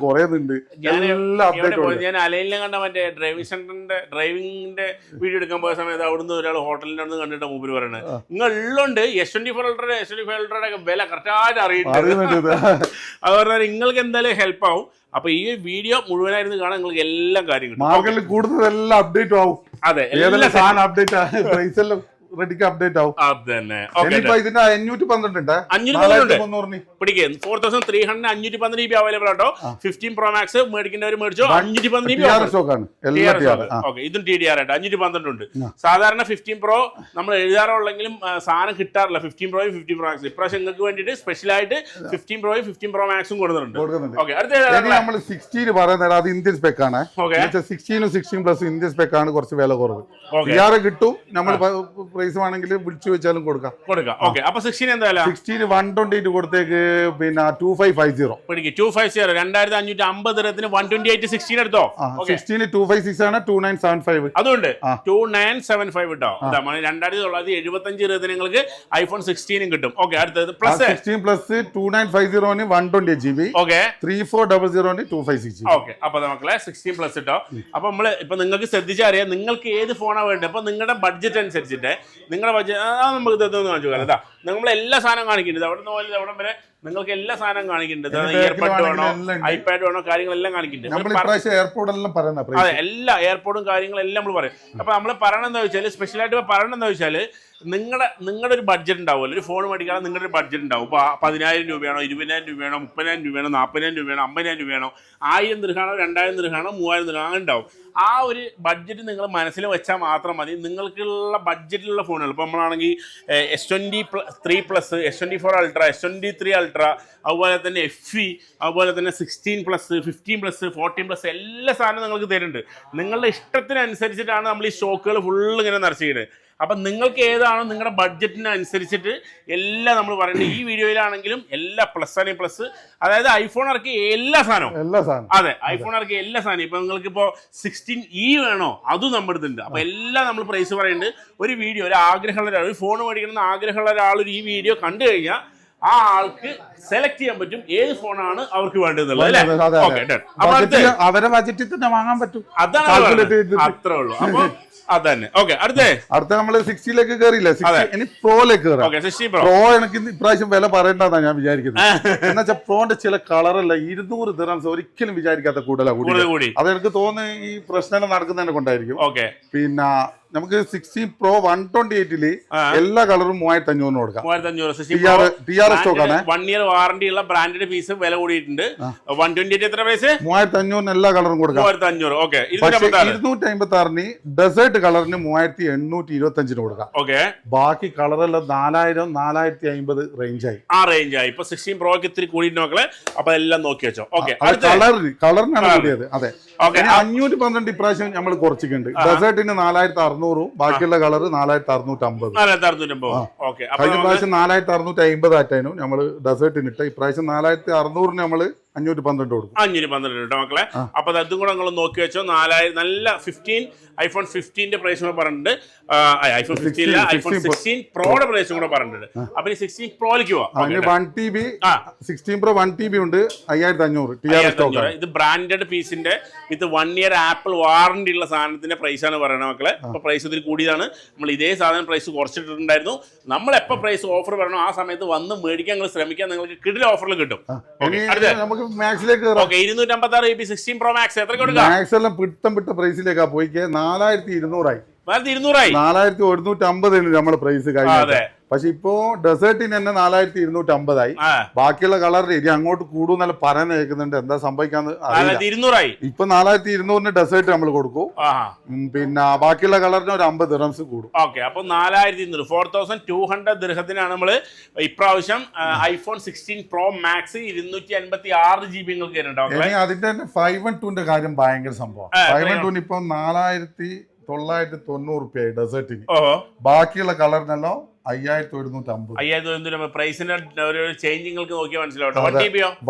കുറയുന്നുണ്ട്, എല്ലാം അപ്ഡേറ്റ്. ഞാൻ അലയിലെ കണ്ട മറ്റേ ഡ്രൈവിംഗിന്റെ വീഡിയോ എടുക്കാൻ പോയ സമയത്ത് അവിടുന്ന് ഒരാൾ ഹോട്ടലിന്റെ അവിടെ കണ്ടിട്ട് മൂപ്പര് പറയുന്നത്, നിങ്ങൾ ഉള്ളുണ്ട് S24 അൾട്രയുടെ ഒക്കെ വില കറക്റ്റായിട്ട് അറിയുന്നുണ്ട്. അത് പറഞ്ഞാൽ നിങ്ങൾക്ക് എന്തായാലും ഹെൽപ്പ് ആവും. അപ്പൊ ഈ വീഡിയോ മുഴുവനായിരുന്നു കാണാൻ നിങ്ങൾക്ക് എല്ലാ കാര്യങ്ങളും മാർക്കറ്റിൽ കൂടുതൽ അപ്ഡേറ്റ് ആവും. അതെ, ഏതെല്ലാം സാധനം അപ്ഡേറ്റ് പ്രൈസ് എല്ലാം റെഡിക്ക് അപ്ഡേറ്റ് ആവും. അതന്നെ. ഇതിന്റെ 512 ഉണ്ട്, 512 പിടിക്കും. 4300 512 GB അവൈലബിൾ ആട്ടോ. 15 Pro Max മേടിക്കുന്നവർ മേടിച്ചോ. 512 GB ഇതും TDR ആയിട്ട് 512 ഉണ്ട്. സാധാരണ 15 Pro നമ്മൾ എഴുതാറുള്ളെങ്കിലും സാധനം കിട്ടാറില്ല. 15 Pro 15 Pro Max ഇപ്രാവശ്യം നിങ്ങൾക്ക് വേണ്ടിയിട്ട് സ്പെഷ്യൽ ആയിട്ട് 15 Pro 15 Pro Max കൊടുക്കുന്നുണ്ട്. ഓക്കെ, അടുത്ത നമ്മൾ 16 പറയുന്നത് അത് ഇന്ത്യൻ സ്പെക് ആണ്. 16 16+ ഇന്ത്യൻ സ്പെക് ആണ്, കുറച്ച് വില കുറവ്. TR കിട്ടും, നമ്മൾ പ്രൈസ് ആണെങ്കിൽ വിളിച്ചു വെച്ചാലും കൊടുക്കാം. ഓക്കെ, അപ്പൊ 16 എന്തായാലും 16 128 കൊടുത്തേക്ക്. പിന്നെ 2550 2550 2550 128 16 എടുത്തോ. 16 256 ആണ് 2975 അതുകൊണ്ട് 2975 കേട്ടോ. 2975 നിങ്ങൾക്ക് iPhone 16 കിട്ടും. ഓക്കെ, അടുത്തത് plus 16+ 2950 128 GB. Okay, 3400 256 GB. Okay, അപ്പൊ മക്കളെ 16+ കേട്ടോ. അപ്പൊ നമ്മള് ഇപ്പൊ നിങ്ങൾക്ക് ശ്രദ്ധിച്ചറിയാം നിങ്ങൾക്ക് ഏത് ഫോണാണ് വേണ്ടത്. അപ്പൊ നിങ്ങളുടെ ബഡ്ജറ്റ് അനുസരിച്ചിട്ട് നിങ്ങളുടെ ബഡ്ജറ്റ് നമുക്ക് ഇതൊന്നും കാണിച്ചു കൊടുക്കാം. നമ്മൾ എല്ലാ സാധനം കാണിക്കുന്നുണ്ട്. അവിടെ നിന്ന് അവിടെ വരെ നിങ്ങൾക്ക് എല്ലാ സാധനം കാണിക്കുന്നുണ്ട്. ഇയർബഡ് വേണോ, ഐപാഡ് വേണോ, കാര്യങ്ങളെല്ലാം കാണിക്കുന്നുണ്ട്. അതെ, എല്ലാ എയർപോർട്ടും കാര്യങ്ങളെല്ലാം നമ്മൾ പറയും. അപ്പൊ നമ്മൾ പറയണെന്താ വെച്ചാൽ, സ്പെഷ്യലായിട്ട് പറയണെന്താ വെച്ചാൽ, നിങ്ങളുടെ ഒരു ബഡ്ജറ്റ് ഉണ്ടാവുമല്ലോ. ഒരു ഫോൺ മേടിക്കാൻ നിങ്ങളുടെ ഒരു ബഡ്ജറ്റ് ഉണ്ടാവും. ഇപ്പോൾ 10,000 രൂപയാണോ, 20,000 രൂപയാണോ, 30,000 രൂപയാണോ, 40,000 രൂപയാണോ, 50,000 രൂപയാണോ, 1000 ദിർഹമാണോ, 2000 ദിർഹമാണോ, 3000 ദിർഹം അങ്ങനെ ഉണ്ടാവും. ആ ഒരു ബഡ്ജറ്റ് നിങ്ങൾ മനസ്സിൽ വെച്ചാൽ മാത്രം മതി. നിങ്ങൾക്കുള്ള ബഡ്ജറ്റിലുള്ള ഫോണുകൾ ഇപ്പോൾ നമ്മളാണെങ്കിൽ S23+, S24 ultra, S23 ultra, അതുപോലെ തന്നെ FE, അതുപോലെ തന്നെ 16+, 15+, 14+ എല്ലാ സാധനവും നിങ്ങൾക്ക് തരുന്നുണ്ട്. നിങ്ങളുടെ ഇഷ്ടത്തിനനുസരിച്ചിട്ടാണ് നമ്മൾ ഈ സ്റ്റോക്കുകൾ ഫുള്ള് ഇങ്ങനെ നിറച്ചിടുന്നത്. അപ്പം നിങ്ങൾക്ക് ഏതാണോ നിങ്ങളുടെ ബഡ്ജറ്റിനനുസരിച്ചിട്ട് എല്ലാം നമ്മൾ പറയുന്നത്. ഈ വീഡിയോയിലാണെങ്കിലും എല്ലാ പ്ലസ് ആണ് പ്ലസ്, അതായത് ഐഫോൺ ഇറക്കി എല്ലാ സാധനവും. അതെ, ഐഫോൺ ഇറക്കി എല്ലാ സാധനം. ഇപ്പൊ നിങ്ങൾക്ക് ഇപ്പോൾ 16E വേണോ, അതും നമ്മുടെ അടുത്തുണ്ട്. അപ്പൊ എല്ലാം നമ്മൾ പ്രൈസ് പറയുന്നുണ്ട്. ഒരു വീഡിയോ, ഒരു ആഗ്രഹമുള്ള ഒരാൾ, ഒരു ഫോൺ മേടിക്കണമെന്ന് ആഗ്രഹമുള്ള ഒരാൾ ഈ വീഡിയോ കണ്ടു കഴിഞ്ഞാൽ ആ ആൾക്ക് സെലക്ട് ചെയ്യാൻ പറ്റും ഏത് ഫോണാണ് അവർക്ക് വേണ്ടത്. അവരെ ബഡ്ജറ്റിൽ തന്നെ വാങ്ങാൻ പറ്റും. അതാണ്, അത്രേ ഉള്ളൂ. അപ്പൊ അതന്നെ. ഓക്കെ, അടുത്ത നമ്മള് 60ലേക്ക് കയറിയില്ല, ഇനി പ്രോയിലേക്ക് കയറാം. പ്രോ എനിക്ക് ഇപ്രാവശ്യം വില പറയണ്ടെന്നാ ഞാൻ വിചാരിക്കുന്നത്. എന്നുവെച്ചാൽ പ്രോന്റെ ചില കളറല്ല 200 ദിർഹംസ് ഒരിക്കലും വിചാരിക്കാത്ത കൂടുതലാണ് കൂടി. അത് എനിക്ക് തോന്നുന്നു ഈ പ്രശ്നം നടക്കുന്നതിനെ കൊണ്ടായിരിക്കും. ഓക്കെ, പിന്നെ നമുക്ക് 16 Pro 128 എല്ലാ കളറും 3500 കൊടുക്കാം. 3500 TR സ്റ്റോക്ക് ആണ്. 1 ഇയർ വാറണ്ടി ഉള്ള ബ്രാൻഡഡ് പീസ് വില കൂടിയിട്ടുണ്ട്. 128 എത്ര പൈസ? 3500 എല്ലാ കളറും കൊടുക്കാം. 3500. ഓക്കെ. 256 ഡെസേർട്ട് കളറിന് 3825 കൊടുക്കാം. ഓക്കെ. ബാക്കി കളറെല്ലാം 4000 4050 റേഞ്ചായി. ആ റേഞ്ചായി. ഇപ്പൊ 16 പ്രോക്ക് ഇത്തിരി കൂടിയിട്ട് മക്കളെ. അപ്പൊ എല്ലാം നോക്കി വെച്ചോ. ഓക്കെ. കളറിനാണ് കൂടിയത്. അതെ. 512 ഇപ്രാവശ്യം നമ്മൾ കുറച്ചിട്ടുണ്ട്. ഡെസേർട്ടിന് 4600, ബാക്കിയുള്ള കളർ 4650. കഴിഞ്ഞ പ്രാവശ്യം 4650 ആറ്റാനും നമ്മള് ഡെസേർട്ടിന് ഇട്ട. ഇപ്രാവശ്യം 4600 നമ്മള് 512 കൊടുക്കും. 512 കേട്ടോ മക്കളെ. അപ്പൊ അതും കൂടെ നിങ്ങൾ നോക്കി വെച്ചോ. 4000 നല്ല 15 iPhone 15 പ്രൈസ് കൂടെ പറഞ്ഞിട്ടുണ്ട്. iPhone 15 iPhone 16 പ്രോയുടെ പ്രൈസും കൂടെ പറഞ്ഞിട്ടുണ്ട്. അപ്പൊ ഈ 16 പ്രോയിലേക്ക് പോവാം. 1TB 16 Pro 1TB ഉണ്ട് 5500. ഇത് ബ്രാൻഡഡ് പീസിന്റെ വിത്ത് 1 ഇയർ ആപ്പിൾ വാറണ്ടി ഉള്ള സാധനത്തിന്റെ പ്രൈസ് ആണ് പറയുന്നത് മക്കളെ. അപ്പൊ പ്രൈസ് ഇതിൽ കൂടിയതാണ്. നമ്മൾ ഇതേ സാധനം പ്രൈസ് കുറച്ചിട്ടുണ്ടായിരുന്നു. നമ്മൾ എപ്പോൾ പ്രൈസ് ഓഫർ പറയണോ ആ സമയത്ത് വന്ന് മേടിക്കാൻ നിങ്ങൾ ശ്രമിക്കാൻ നിങ്ങൾക്ക് കിടില ഓഫറിൽ കിട്ടും. മാക്സിലേക്ക് 256 GB 16 Pro Max എത്ര കൊടുക്കാം? മാക്സ് എല്ലാം പിട്ട പ്രൈസിലേക്കാ പോയി 4200 ആയി. 4150 നമ്മളെ പ്രൈസ് കഴിഞ്ഞ. പക്ഷെ ഇപ്പോ ഡെസേർട്ടിന് തന്നെ 4250 ആയി. ബാക്കിയുള്ള കളറിന് ഇനി അങ്ങോട്ട് കൂടുന്നല്ല പറയാൻ കേൾക്കുന്നുണ്ട്. എന്താ സംഭവിക്കാന്ന് അറിയില്ല. ഇപ്പൊ 4200 ഡെസേർട്ട് നമ്മൾ കൊടുക്കും. പിന്നെ ബാക്കിയുള്ള കളറിന് ഒരു 50 ദിർഹംസ് കൂടും. ഓക്കെ. അപ്പൊ 4200 4200 ദിർഹത്തിനാണ് നമ്മള് ഇപ്രാവശ്യം iPhone 16 Pro Max 256 GB നിങ്ങൾക്ക് തരുന്നുണ്ടോ? അതിന്റെ തന്നെ 512 കാര്യം ഭയങ്കര സംഭവം. 512 ഇപ്പൊ 4990 ഡെസേർട്ടിന്. ബാക്കിയുള്ള കളറിനെല്ലാം 5150. പ്രൈസിന്റെ ഒരു ചേഞ്ച് നിങ്ങൾക്ക് നോക്കിയാൽ മനസ്സിലാവും.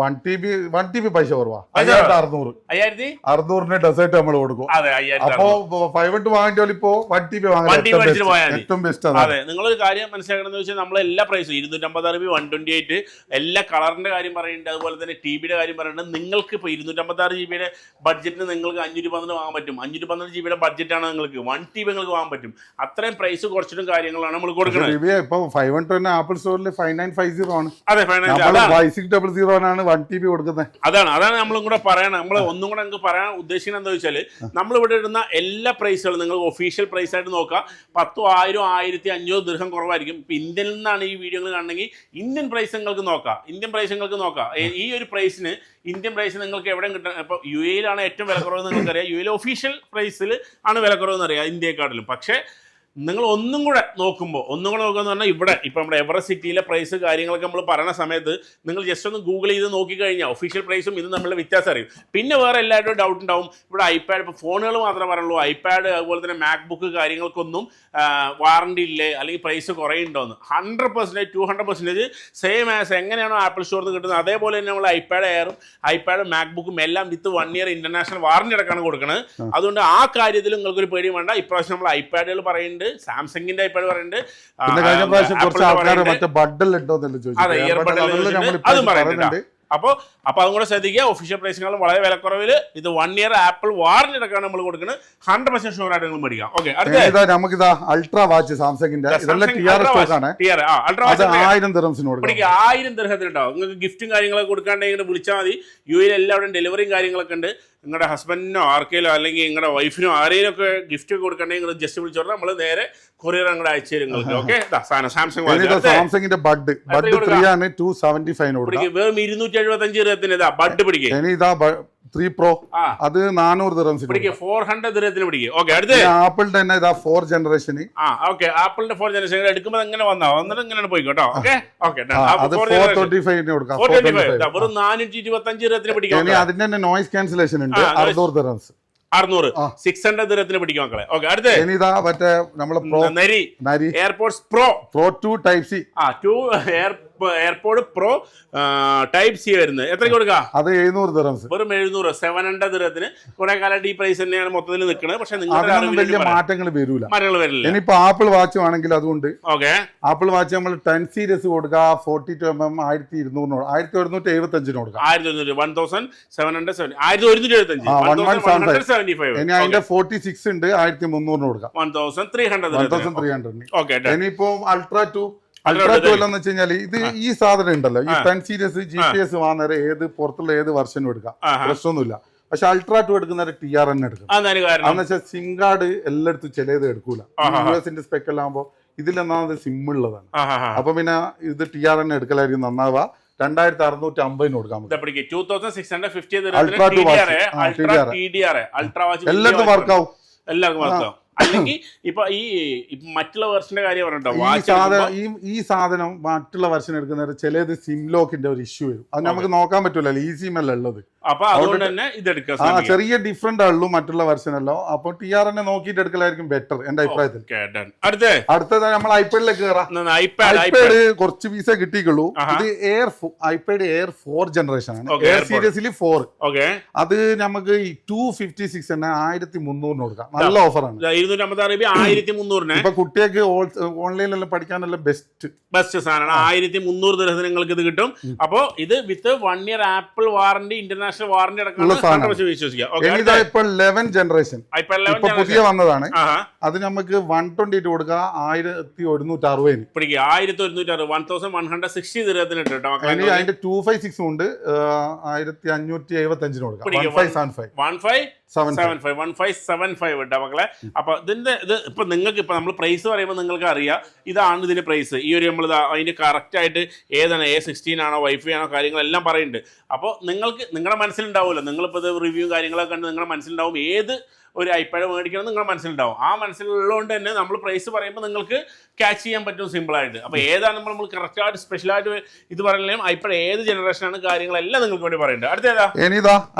1TB പൈസ കുറവാ. 5600 ഡെസേർട്ട് നമ്മൾ കൊടുക്കും. അപ്പൊ 512 വാങ്ങിച്ചാൽ ഇപ്പോ 1TB ഏറ്റവും ബെസ്റ്റ്. അതെ. നിങ്ങളൊരു കാര്യം മനസ്സിലാക്കണമെന്ന് വെച്ചാൽ നമ്മൾ എല്ലാ പ്രൈസും 256 128 എല്ലാ കളറിന്റെ കാര്യം പറയുന്നുണ്ട്. അതുപോലെ തന്നെ TBയുടെ കാര്യം പറയുന്നുണ്ട്. നിങ്ങൾക്ക് ഇപ്പൊ 256 GB ബഡ്ജറ്റിന് നിങ്ങൾക്ക് 512 വാങ്ങാൻ പറ്റും. 512 GB ബഡ്ജറ്റ് ആണ് നിങ്ങൾക്ക് 1TB നിങ്ങൾക്ക് വാങ്ങാൻ പറ്റും. അത്രയും പ്രൈസ് കുറച്ചിട്ടും കാര്യങ്ങളാണ് നമ്മൾ കൊടുക്കുന്നത്. ഇപ്പൊ 512 ആപ്പിൾ സ്റ്റോറിൽ 5950 ആണ്. അതെ, 5600 ആണ് 1TB കൊടുക്കുന്നത്. അതാണ് നമ്മളും കൂടെ പറയണം. നമ്മൾ ഒന്നും കൂടെ നിങ്ങൾക്ക് പറയാൻ ഉദ്ദേശിക്കുന്നത് എന്താ വെച്ചാൽ നമ്മൾ ഇവിടെ ഇടുന്ന എല്ലാ പ്രൈസുകളും നിങ്ങൾ ഒഫീഷ്യൽ പ്രൈസ് ആയിട്ട് നോക്കാം. 10, 1000, 1500 ദിർഹം കുറവായിരിക്കും. ഇപ്പൊ ഇന്ത്യയിൽ നിന്നാണ് ഈ വീഡിയോകൾ കാണണമെങ്കിൽ ഇന്ത്യൻ പ്രൈസ് നിങ്ങൾക്ക് നോക്കാം. ഈ ഒരു പ്രൈസിന് ഇന്ത്യൻ പ്രൈസ് നിങ്ങൾക്ക് എവിടെ കിട്ടാൻ. ഇപ്പോൾ UAE യിലാണ് ഏറ്റവും വില കുറവ് നിങ്ങൾക്കറിയാം. UAE ഒഫീഷ്യൽ പ്രൈസിൽ ആണ് വില കുറവെന്ന് അറിയാം ഇന്ത്യയെക്കാട്ടിലും. പക്ഷേ നിങ്ങൾ ഒന്നും കൂടെ നോക്കുമ്പോൾ പറഞ്ഞാൽ ഇവിടെ ഇപ്പം നമ്മുടെ എവറസ്റ്റ് സിറ്റിയിലെ പ്രൈസ് കാര്യങ്ങളൊക്കെ നമ്മൾ പറയുന്ന സമയത്ത് നിങ്ങൾ ജസ്റ്റ് ഒന്ന് ഗൂഗിൾ ചെയ്ത് നോക്കിക്കഴിഞ്ഞാൽ ഒഫീഷ്യൽ പ്രൈസും ഇത് നമ്മളുടെ വ്യത്യാസം അറിയും. പിന്നെ വേറെ എല്ലാവരും ഡൗട്ട് ഉണ്ടാവും. ഇവിടെ ഐപാഡ് ഇപ്പോൾ ഫോണുകൾ മാത്രമേ പറയുള്ളൂ. ഐപാഡ് അതുപോലെ തന്നെ മാക്ബുക്ക് കാര്യങ്ങൾക്കൊന്നും വാറണ്ടി ഇല്ലേ അല്ലെങ്കിൽ പ്രൈസ് കുറയുണ്ടോയെന്ന്. 100%, 200% സെയിം ആസ് എങ്ങനെയാണോ ആപ്പിൾ സ്റ്റോറിൽ നിന്ന് കിട്ടുന്നത് അതേപോലെ തന്നെ നമ്മൾ ഐപാഡ് എയറും ഐപാഡ് മാക്ബുക്കും എല്ലാം വിത്ത് 1 ഇയർ ഇന്റർനാഷണൽ വാറണ്ടി അടക്കമാണ് കൊടുക്കുന്നത്. അതുകൊണ്ട് ആ കാര്യത്തിൽ നിങ്ങൾക്കൊരു പേടി വേണ്ട. ഇപ്രാവശ്യം നമ്മൾ ഐപാഡുകൾ പറയുന്നുണ്ട്. സാംസങ്ങിന്റെ ഐപാഡ് പറയുന്നുണ്ട്. അതും പറയുന്നുണ്ട്. അപ്പൊ അതും കൂടെ ശ്രദ്ധിക്കുക. ഒഫീഷ്യൽ പ്രൈസിനാലും വളരെ വിലക്കുറവിൽ ഇത് 1 ഇയർ ആപ്പിൾ വാറണ്ടി അടക്കമാണ് നമ്മൾ കൊടുക്കുന്നത്. 100% ഷുവർ ആയിട്ട് നിങ്ങൾ മേടിക്കാം. ഓക്കെ. നമുക്കിതാ അൾട്രാ വാച്ച് സാംസങ്ങിന്റെ 1000 ദിർഹത്തിനുണ്ടാവും. നിങ്ങൾക്ക് ഗിഫ്റ്റും കാര്യങ്ങളൊക്കെ കൊടുക്കാണ്ടെങ്കിൽ വിളിച്ചാൽ മതി. UAE എല്ലാവരും ഡെലിവറിയും കാര്യങ്ങളൊക്കെ ഉണ്ട്. നിങ്ങളുടെ ഹസ്ബൻഡിനോ ആർക്കെയിലോ അല്ലെങ്കിൽ നിങ്ങളുടെ വൈഫിനോ ആരെയും ഒക്കെ ഗിഫ്റ്റ് കൊടുക്കണമെങ്കിൽ നിങ്ങൾ ജസ്റ്റ് വിളിച്ചോളാം. നമ്മൾ നേരെ കൊറിയർ അങ്ങോട്ട് അയച്ചു തരും നിങ്ങൾക്ക്. ഓക്കെ. സാംസങ്ങിന്റെ ബഡ് 3 ആണ് 275 വെറും 275 ദിർഹത്തിന് ഇതാ ബഡ് പിടിക്കുക. 3 Pro അത് 400 ദിർഹംസ് 400 ദിർഹത്തിന് പിടിക്കുക. ഓക്കെ. അടുത്ത ആപ്പിളിന്റെ തന്നെ ഇതാ 4 ജനറേഷൻ. ഓക്കെ. ആപ്പിളിന്റെ 4 ജനറേഷൻ എടുക്കുമ്പോൾ എങ്ങനെ വന്നിട്ട് ഇങ്ങനെ പോയി കേട്ടോ. ഓക്കെ. ഓക്കെ. അത് 425 കൊടുക്കാം. വെറും 425 ദിർഹത്തിന് പിടിക്കാം. അതിന്റെ തന്നെ നോയിസ് ക്യാൻസലേഷൻ ഉണ്ട് 600 ദിർഹംസ്. 600 ദിർഹത്തിന് പിടിക്കും മക്കളെ. ഓക്കെ. അടുത്ത മറ്റേ നമ്മളെ AirPods Pro 2 Type C. 2 AirPods Pro Type C വരുന്നത് എത്ര കൊടുക്കുക? അത് 700 ദിർഹംസ്. വെറും 700 700 ദിർഹത്തിന് കുറെ കാലമായിട്ട് ഈ പ്രൈസ് തന്നെയാണ് മൊത്തത്തിൽ നിൽക്കുന്നത്. പക്ഷെ വലിയ മാറ്റങ്ങൾ വരില്ല. ഇനിയിപ്പോ ആപ്പിൾ വാച്ച് ആണെങ്കിൽ അതുകൊണ്ട് ആപ്പിൾ വാച്ച് നമ്മൾ 10 സീരീസ് കൊടുക്കുക 42mm 1200 1175 കൊടുക്കുക. 1175 ഇനി അതിന്റെ 46 ഉണ്ട് 1300 കൊടുക്കാം. 1300. ഇനിയിപ്പോ അൾട്രാ 2 എന്ന് വെച്ച് കഴിഞ്ഞാൽ ഇത് ഈ സാധനം ഉണ്ടല്ലോ ഈ 10 സീരീസ് GPS വാങ്ങുന്നവരെ ഏത് പുറത്തുള്ള ഏത് വെർഷനും എടുക്കാം. പ്രശ്നമൊന്നുമില്ല. പക്ഷെ അൾട്രാ 2 എടുക്കുന്ന TRN എടുക്കും. എന്ന് വെച്ചാൽ സിം കാർഡ് എല്ലായിടത്തും ചിലത് എടുക്കൂല. US സ്പെക്കെല്ലാം ആകുമ്പോൾ ഇതിലെന്നാമത് സിം ഉള്ളതാണ്. അപ്പൊ പിന്നെ ഇത് TRN എടുക്കലായിരിക്കും നന്നാവുക. 2650 കൊടുക്കാം. എല്ലായിടത്തും വർക്കാവും. അല്ലെങ്കിൽ ഇപ്പൊ ഈ മറ്റുള്ള വെർഷന്റെ കാര്യം പറഞ്ഞോ, ഈ സാധനം മറ്റുള്ള വെർഷൻ എടുക്കുന്ന ചിലത് സിം ലോക്കിന്റെ ഒരു ഇഷ്യൂ വരും. അത് നമുക്ക് നോക്കാൻ പറ്റൂലല്ലോ, ഈ സിം അല്ല ഉള്ളത്. അപ്പൊ അതുകൊണ്ട് തന്നെ ഇതെടുക്കാം. ചെറിയ ഡിഫറെന്റ് ഉള്ളൂ മറ്റുള്ള വെർഷനല്ലോ. അപ്പൊ TRN നോക്കിയിട്ട് എടുക്കലായിരിക്കും ബെറ്റർ എന്റെ അഭിപ്രായത്തിൽ. അടുത്തത് നമ്മൾ ഐപാഡിലേക്ക് കയറാം. ഐപാഡ് കുറച്ച് പീസേ കിട്ടിയുള്ളൂ. ഇത് ഐപാഡ് എയർ 4 ജനറേഷൻ ആണ്. എയർ സീരീസിൽ 4. അത് നമുക്ക് 256 തന്നെ 1300 കൊടുക്കാം. നല്ല ഓഫറാണ്. 256 ഇപ്പൊ കുട്ടികൾക്ക് ഓൺലൈനിലെല്ലാം പഠിക്കാനുള്ള ബെസ്റ്റ് സാധനമാണ്. 1300 ദിർഹത്തിന് നിങ്ങൾക്ക് ഇത് കിട്ടും. അപ്പൊ ഇത് വിത്ത് 1 year apple warranty, international warranty അടക്കം വിശ്വസിക്കാം. ഇപ്പൊ 11 ജനറേഷൻ ഇപ്പൊ പുതിയ വന്നതാണ്. അത് നമുക്ക് 128 കൊടുക്കുക 1160. 1160 ദിർഹത്തിന് കിട്ടും. അതിന്റെ 256 ഉണ്ട് 1575 കൊടുക്കാം. 1575 ഇട്ടാ മക്കളെ. അപ്പൊ ഇതിന്റെ ഇത് ഇപ്പൊ നിങ്ങൾക്ക് ഇപ്പൊ നമ്മൾ പ്രൈസ് പറയുമ്പോൾ നിങ്ങൾക്ക് അറിയാം ഇതാണ് ഇതിന്റെ പ്രൈസ്. ഈ ഒരു നമ്മൾ അതിന്റെ കറക്റ്റ് ആയിട്ട് ഏതാണ് A16 ആണോ വൈഫൈ ആണോ കാര്യങ്ങളെല്ലാം പറയുന്നുണ്ട്. അപ്പോൾ നിങ്ങൾക്ക് നിങ്ങളുടെ മനസ്സിലുണ്ടാവുമല്ലോ, നിങ്ങളിപ്പോൾ ഇത് റിവ്യൂ കാര്യങ്ങളൊക്കെ കണ്ട് നിങ്ങളുടെ മനസ്സിലുണ്ടാവും ഏത് ഒരു ഐപാഡ് മേടിക്കണം നിങ്ങളുടെ മനസ്സിലുണ്ടാവും. ആ മനസ്സിലുള്ളതുകൊണ്ട് തന്നെ നമ്മൾ പ്രൈസ് പറയുമ്പോൾ നിങ്ങൾക്ക് ക്യാച്ച് ചെയ്യാൻ പറ്റും സിമ്പിളായിട്ട്. അപ്പോൾ ഏതാണ് നമ്മൾ കറക്റ്റായിട്ട് സ്പെഷ്യലായിട്ട് ഇത് പറയുന്നത് ഐപാഡ് ഏത് ജനറേഷനാണ് കാര്യങ്ങളെല്ലാം നിങ്ങൾക്ക് വേണ്ടി പറയുന്നുണ്ട്. അടുത്തേതാ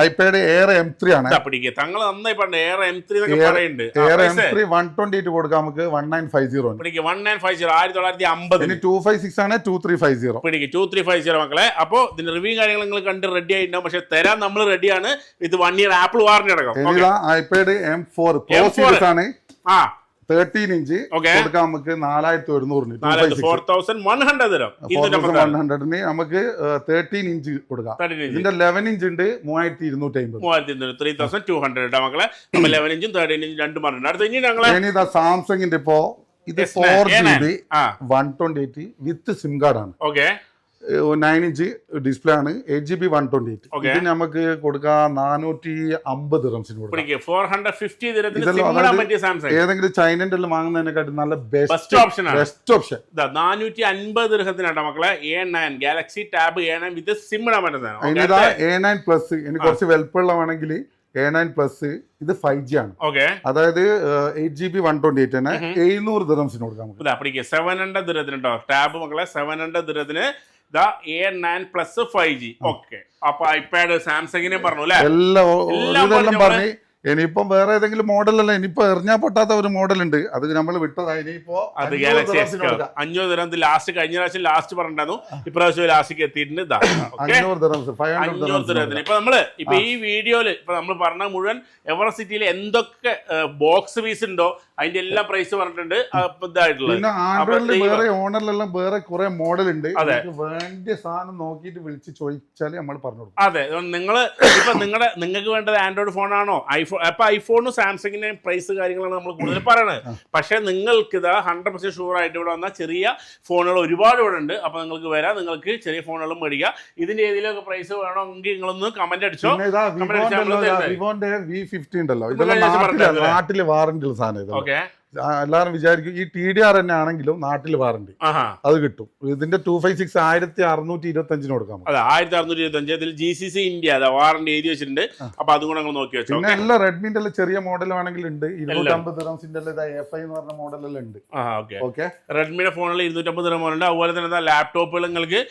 ഐപാഡ് എയർ M3 ആണ്. പിടിക്കുക തങ്ങൾ നന്നായി പറഞ്ഞു എയർ M3 എന്നൊക്കെ പറയുന്നുണ്ട്. 128 കൊടുക്കാം നമുക്ക് 1950. പിടിക്കുക 1950 1950. 256 ആണ് 2350. പിടിക്കുക 2350 മക്കളെ. അപ്പോൾ ഇതിന്റെ റിവ്യൂ കാര്യങ്ങൾ നിങ്ങൾ കണ്ട് റെഡി ആയിട്ടുണ്ടാവും. പക്ഷെ തരാൻ നമ്മൾ റെഡിയാണ്. ഇത് 1 year ആപ്പിൾ വാറന്റി അടക്കം. ഐപാഡ് M4 Pro സീരീസ് ആണ്. 13 ഇഞ്ച് കൊടുക്കാം നമുക്ക് 4100. 4100 നമുക്ക് 13 ഇഞ്ച് കൊടുക്കാം. ഇതിന്റെ 11 ഇഞ്ച് ഉണ്ട് 3250. 3200 മക്കളെ. 11 ഇഞ്ചും 13 ഇഞ്ചും രണ്ടും പറഞ്ഞിട്ടുണ്ട്. അടുത്ത ഇനി ഞങ്ങള് സാംസങ്ങിന്റെ ഇപ്പോ ഇത് 4GB 128 വിത്ത് സിം കാർഡ് ആണ്. 9 ഇഞ്ച് ഡിസ്പ്ലേ ആണ്. 8GB 128. ഇത് നമുക്ക് കൊടുക്കാം 450 ദിർഹംസിന് കൊടുക്കാം. 450 ഏതെങ്കിലും ചൈനന്റെ എല്ലാം വാങ്ങുന്നതിനെക്കാട്ടും നല്ല ബെസ്റ്റ് ഓപ്ഷൻ. 450 ദിർഹത്തിനാട്ടോ മക്കളെ. A9 ഗാലക്സി ടാബ് A9 വിത്ത് സിം ഇടാൻ പറ്റുന്നതാണ്. A9 പ്ലസ് എനിക്ക് കുറച്ച് വലുപ്പമുള്ള വേണമെങ്കിൽ A9 പ്ലസ് ഇത് 5G ആണ്. അതായത് 8GB 128 തന്നെ 700 ദിർഹംസിന് കൊടുക്കാം. 700 ദിർഹത്തിന് ടാബ് മക്കളെ. 700 ദിർഹത്തിന് A9 പ്ലസ് 5G. അപ്പൊ ഐപാഡ് സാംസങ്ങിനെ പറഞ്ഞു അല്ലെ എല്ലാം പറഞ്ഞു. ഇനിയിപ്പം വേറെ ഏതെങ്കിലും മോഡലല്ല, ഇനിയിപ്പോ എറിഞ്ഞാ പൊട്ടാത്ത ഒരു മോഡൽ ഉണ്ട്, അത് നമ്മൾ വിട്ടതാ. ഇനിയിപ്പോ അത് ഗാലക്സി 500 ദിർഹം ലാസ്റ്റ് കഴിഞ്ഞ പ്രാവശ്യം ലാസ്റ്റ് പറഞ്ഞിട്ടുണ്ടായിരുന്നു. ഇപ്രാവശ്യം ലാസ്റ്റ് എത്തിയിട്ടുണ്ട് 500 ദിർഹത്തിന്. ഇപ്പൊ നമ്മള് ഇപ്പൊ ഈ വീഡിയോയില് ഇപ്പൊ നമ്മൾ പറഞ്ഞ മുഴുവൻ എവറസ്റ്റ് സിറ്റിയിൽ എന്തൊക്കെ ബോക്സ് പീസ് ഉണ്ടോ അതിന്റെ എല്ലാ പ്രൈസ് പറഞ്ഞിട്ടുണ്ട്. പിന്നെ ആൻഡ്രോയിഡിൽ വേറെ ഓണറിലെല്ലാം വേറെ കുറെ മോഡൽ ഉണ്ട്. വേണ്ട സാധനം നോക്കിയിട്ട് വിളിച്ച് ചോദിച്ചാല് നമ്മൾ പറഞ്ഞു കൊടുക്കും. അതെ, നിങ്ങള് ഇപ്പൊ നിങ്ങൾക്ക് വേണ്ടത് ആൻഡ്രോയിഡ് ഫോൺ ആണോ ഐഫോൺ? അപ്പൊ ഐഫോണും സാംസങ്ങിന്റെയും പ്രൈസ് കാര്യങ്ങളാണ് നമ്മൾ കൂടുതൽ പറയണത്. പക്ഷെ നിങ്ങൾക്ക് ഇതാ 100% ഷുവർ ആയിട്ട് ഇവിടെ വന്നാൽ ചെറിയ ഫോണുകൾ ഒരുപാട് ഇവിടെ ഉണ്ട്. അപ്പൊ നിങ്ങൾക്ക് വരാം, നിങ്ങൾക്ക് ചെറിയ ഫോണുകളും മേടിക്കുക. ഇതിന്റെ ഏതിലൊക്കെ പ്രൈസ് വേണമെങ്കിൽ നിങ്ങളൊന്ന് കമന്റ് അടിച്ചോ. വിവോന്റെ V50 ഉണ്ടല്ലോ, നാട്ടില് വാറന്റി ഉള്ള സാധനം. എല്ലാവരും വിചാരിക്കും ഈ TDR തന്നെ ആണെങ്കിലും നാട്ടിൽ വാറന്റി അത് കിട്ടും. ഇതിന്റെ 256 1625 കൊടുക്കാം. 1625 ഇതിൽ GCC ഇന്ത്യ വാറന്റി എഴുതി വെച്ചിട്ടുണ്ട്. അപ്പൊ അതും കൂടെ നോക്കി വെച്ചു. പിന്നെ എല്ലാ റെഡ്മിന്റെ ചെറിയ മോഡൽ വേണമെങ്കിൽ ഉണ്ട്. 250 ദിർഹംസിന്റെ FI എന്ന് പറഞ്ഞ മോഡലെല്ലാം ഉണ്ട്. റെഡ്മിയുടെ ഫോണിൽ 250 ദിർഹം ഉണ്ട്. അതുപോലെ തന്നെ ലാപ്ടോപ്പുകൾ നിങ്ങൾക്ക്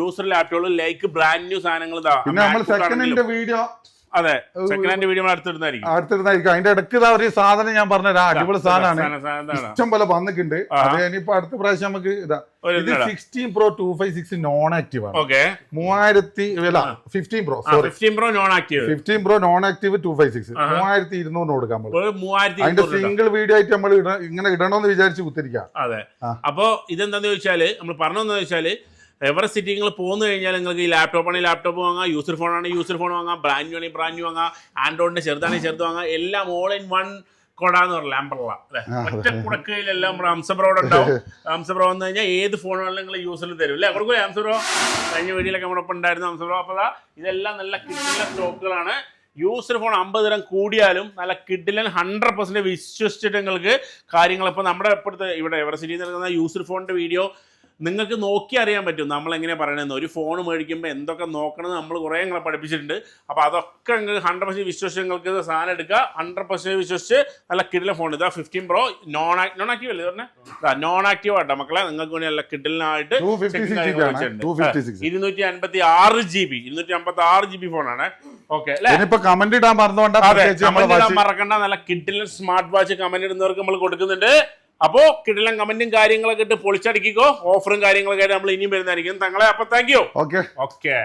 യൂസർ ലാപ്ടോപ്പുകൾ ലൈക്ക് ബ്രാൻഡ് ന്യൂ സാധനങ്ങൾ. പിന്നെ നമ്മൾ സെക്കൻഡിന്റെ വീഡിയോ അതെ സെക്കൻഡ് ഹാൻഡ് വീഡിയോ അടുത്തിരുന്നായിരിക്കും. അതിന്റെ ഇടയ്ക്ക് ഒരു സാധനം ഞാൻ പറഞ്ഞുതരാം, അടിപൊളി സാധനമാണ്, ഇഷ്ടം പോലെ വന്നിട്ടുണ്ട്. അത് ഇനിയിപ്പോ അടുത്ത പ്രാവശ്യം നമുക്ക് ഇതാ 16 Pro 256 നോൺ ആക്റ്റീവ് ആണ്. 15 Pro നോൺ ആക്റ്റീവ് 256 3200 കൊടുക്കാൻ പറ്റും. അതിന്റെ സിംഗിൾ വീഡിയോ ആയിട്ട് നമ്മൾ ഇങ്ങനെ ഇടണമെന്ന് വിചാരിച്ച് കുത്തിരിക്കാം. അതെ, അപ്പൊ ഇതെന്താന്ന് ചോദിച്ചാല് നമ്മൾ പറഞ്ഞതെന്ന് വെച്ചാല് എവറസ്റ്റ് സിറ്റി നിങ്ങൾ പോന്നു കഴിഞ്ഞാൽ നിങ്ങൾക്ക് ഈ ലാപ്ടോപ്പ് ആണെങ്കിൽ ലാപ്ടോപ്പ് വാങ്ങാം, യൂസർ ഫോൺ ആണെങ്കിൽ യൂസർ ഫോൺ വാങ്ങാം, ബ്രാൻഡ് ന്യൂ ആണെങ്കിൽ ബ്രാൻഡ് ന്യൂ വാങ്ങാം, ആൻഡ്രോയിഡിന്റെ ചെറുതാണെങ്കിൽ ചെറുത് വാങ്ങാം. എല്ലാം ഓൾ ഇൻ വൺ കൊടാന്ന് പറഞ്ഞ ലാമ്പറ അല്ലെ, ഒറ്റ കുടക്കയിലെല്ലാം ഹംസബ്രോഡ് ഉണ്ടാവും. ഹംസബ്രോ വന്നു കഴിഞ്ഞാൽ ഏത് ഫോണുകളിലും നിങ്ങൾ യൂസറിൽ തരും അല്ലേ? അവർക്ക് ഹംസബ്രോ കഴിഞ്ഞ വീഡിയോയിലൊക്കെ നമ്മുടെ ഒപ്പം ഉണ്ടായിരുന്നു ഹംസബ്രോ. അപ്പോൾ ഇതെല്ലാം നല്ല കിട്ടുന്ന സ്റ്റോക്കുകളാണ്. യൂസ്ഡ് ഫോൺ 50 ദിനം കൂടിയാലും നല്ല കിഡിലൻ 100% വിശ്വസിച്ചിട്ട് നിങ്ങൾക്ക് കാര്യങ്ങൾ ഇപ്പോൾ നമ്മുടെ ഇപ്പോഴത്തെ ഇവിടെ എവർസിറ്റിയിൽ നടക്കുന്ന യൂസ്ഡ് ഫോണിൻ്റെ വീഡിയോ നിങ്ങൾക്ക് നോക്കി അറിയാൻ പറ്റും നമ്മൾ എങ്ങനെ പറയണമെന്ന്. ഒരു ഫോൺ മേടിക്കുമ്പോൾ എന്തൊക്കെ നോക്കണമെന്ന് നമ്മൾ കുറേ ഞങ്ങളെ പഠിപ്പിച്ചിട്ടുണ്ട്. അപ്പോൾ അതൊക്കെ നിങ്ങൾക്ക് 100% വിശ്വസിച്ച് നിങ്ങൾക്ക് സാധനം എടുക്കുക. 100% വിശ്വസിച്ച് നല്ല കിഡിലെ ഫോൺ. ഇതാ 15 Pro നോൺ ആക്റ്റീവ് അല്ലേ പറഞ്ഞേ? നോൺ ആക്റ്റീവ് ആട്ടോ മക്കളെ, നിങ്ങൾക്ക് വേണ്ടി നല്ല കിഡിലിനായിട്ട് 256 GB ഫോണാണ്. ഓക്കെ അല്ലേ? കമന്റ് ഇടാൻ മറക്കണ്ട. നല്ല കിഡിലെ സ്മാർട്ട് വാച്ച് കമന്റ് ഇടുന്നവർക്ക് നമ്മൾ കൊടുക്കുന്നുണ്ട്. അപ്പോൾ കിടിലൻ കമന്റും കാര്യങ്ങളൊക്കെ ഇട്ട് പൊളിച്ചടിക്കോ. ഓഫറും കാര്യങ്ങളൊക്കെ ആയിട്ട് നമ്മൾ ഇനിയും വരുന്നതായിരിക്കും തങ്ങളെ. അപ്പൊ താങ്ക് യു. ഓക്കെ.